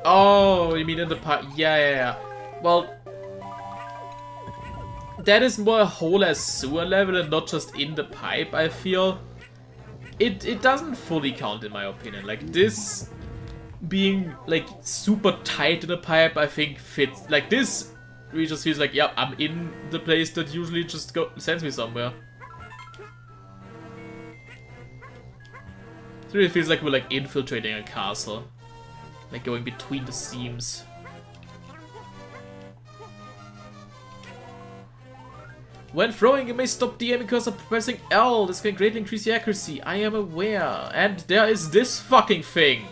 Speaker 1: Oh, you mean in the pipe? Yeah. Well, that is more a whole as sewer level and not just in the pipe, I feel. It doesn't fully count in my opinion. Like this being like super tight in a pipe, I think fits. Like this really just feels like, yeah, I'm in the place that usually just sends me somewhere. It really feels like we're like infiltrating a castle. Like going between the seams. When throwing, you may stop the aim because of pressing L. This can greatly increase the accuracy. I am aware. And there is this fucking thing.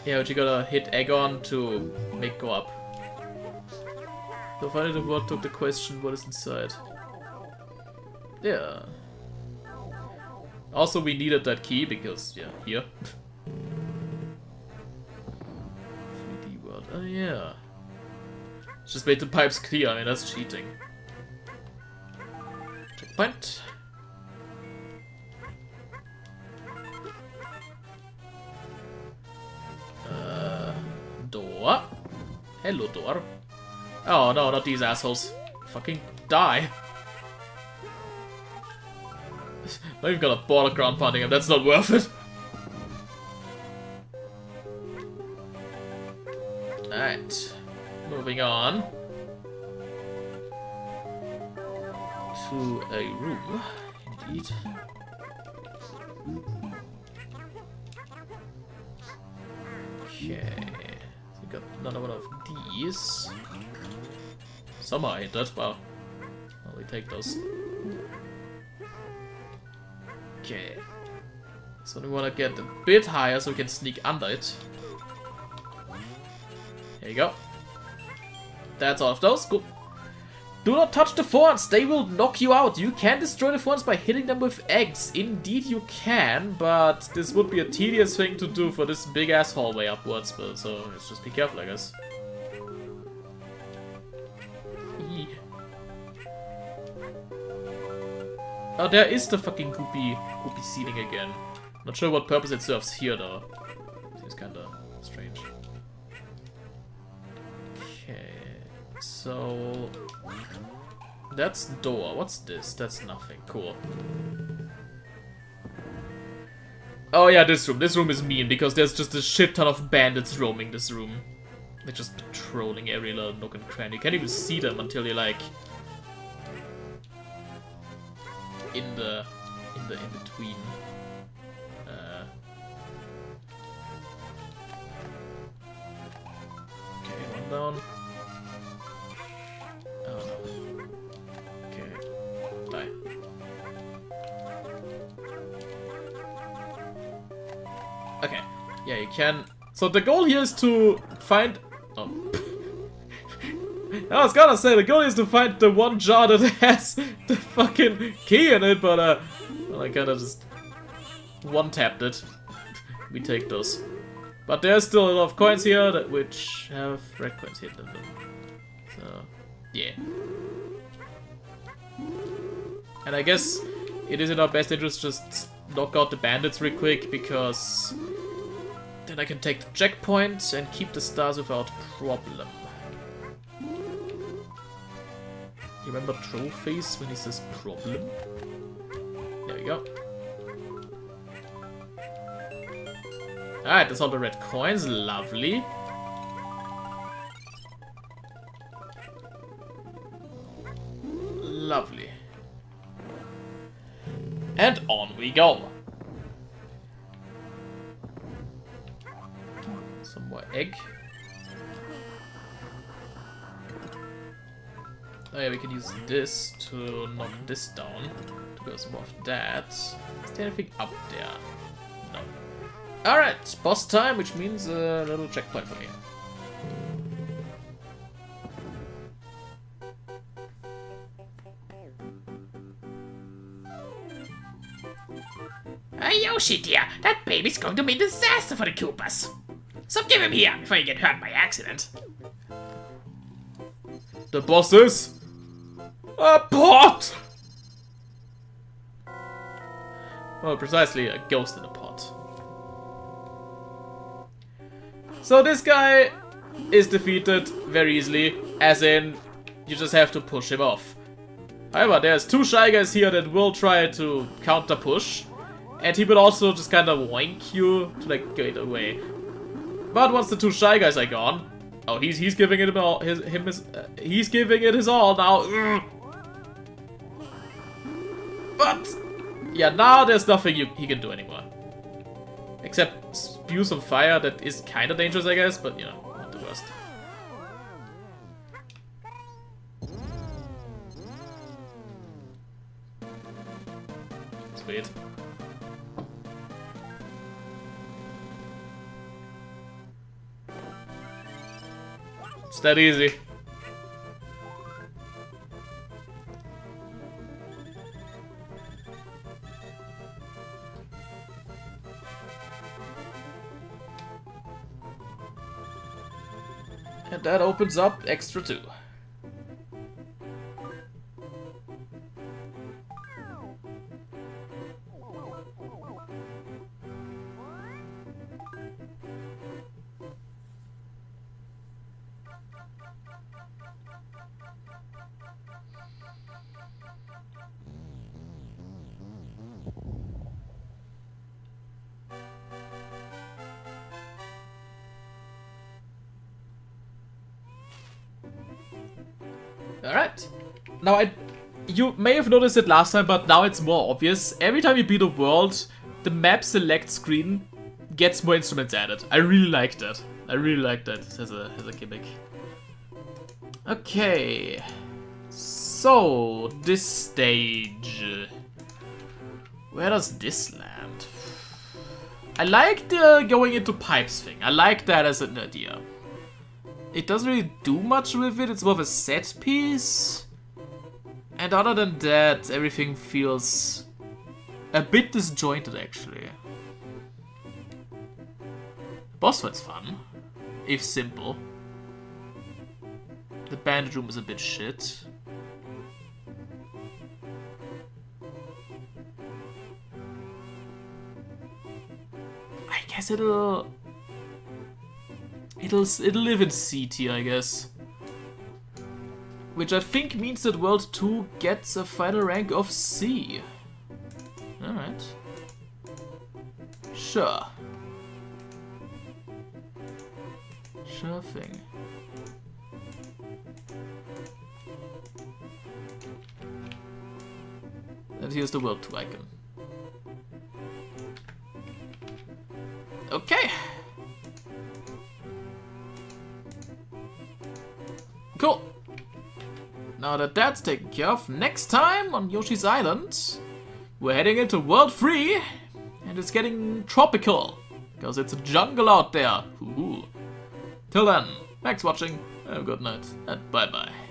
Speaker 1: Yeah, but you gotta hit egg on to make go up. So finally the word took the question, what is inside? Yeah. Also, we needed that key because, yeah, here. 3D world. Oh, yeah. Just made the pipes clear. I mean, that's cheating. Checkpoint. Door. Hello, door. Oh, no, not these assholes. Fucking die. Not even gonna bother ground pounding him, that's not worth it. Alright. Moving on. To a room. Indeed. Okay. So we got another one of these. Somehow I hit that. Wow. Well, we take those. Okay. So we want to get a bit higher so we can sneak under it. Here you go. That's all of those. Cool. Do not touch the thorns. They will knock you out. You can destroy the thorns by hitting them with eggs. Indeed you can, but this would be a tedious thing to do for this big ass hallway upwards. But so let's just be careful, I guess. Oh, there is the fucking goopy seating again. Not sure what purpose it serves here, though. Seems kinda strange. Okay, so... That's door. What's this? That's nothing. Cool. Oh yeah, this room. This room is mean, because there's just a shit ton of bandits roaming this room. They're just patrolling every little nook and cranny. You can't even see them until you're like... in the in the in between. Okay, one down. Oh no. Okay, die. Okay, yeah, you can. So the goal here is to find. Oh. I was gonna say the goal is to find the one jar that has the fucking key in it, but well, I kinda just one-tapped it. We take those. But there's still a lot of coins here that which have red coins hidden in them. So, yeah. And I guess it is in our best interest just knock out the bandits real quick, because then I can take the checkpoint and keep the stars without problem. You remember trophies when he says problem? There we go. Alright, that's all the red coins. Lovely. Lovely. And on we go. Some more egg. Oh yeah, we can use this to knock this down. To go some more of that. Is there anything up there? No. Alright, boss time, which means a little checkpoint for me.
Speaker 2: Yoshi dear, that baby's going to be a disaster for the Koopas. So give him here before you get hurt by accident.
Speaker 1: The boss is a pot! Well, precisely, a ghost in a pot. So this guy is defeated very easily, as in, you just have to push him off. However, there's two Shy Guys here that will try to counter push, and he will also just kind of wank you to like get away. But once the two Shy Guys are gone, oh, he's giving it all he's giving it his all now. But yeah, now there's nothing he can do anymore. Except spew some fire that is kind of dangerous, I guess, but you know, not the worst. Sweet. It's that easy. And that opens up extra 2. Alright. Now, you may have noticed it last time, but now it's more obvious. Every time you beat a world, the map select screen gets more instruments added. I really like that. I really like that as a gimmick. Okay. So, this stage. Where does this land? I like the going into pipes thing. I like that as an idea. It doesn't really do much with it, it's more of a set piece. And other than that, everything feels a bit disjointed actually. Boss fight's fun, if simple. The bandit room is a bit shit. I guess it'll live in C tier, I guess. Which I think means that World 2 gets a final rank of C. Alright. Sure. Sure thing. And here's the World 2 icon. Okay. Cool. Now that that's taken care of, next time on Yoshi's Island, we're heading into World 3, and it's getting tropical, because it's a jungle out there. Ooh. Till then, thanks for watching, have a good night, and bye-bye.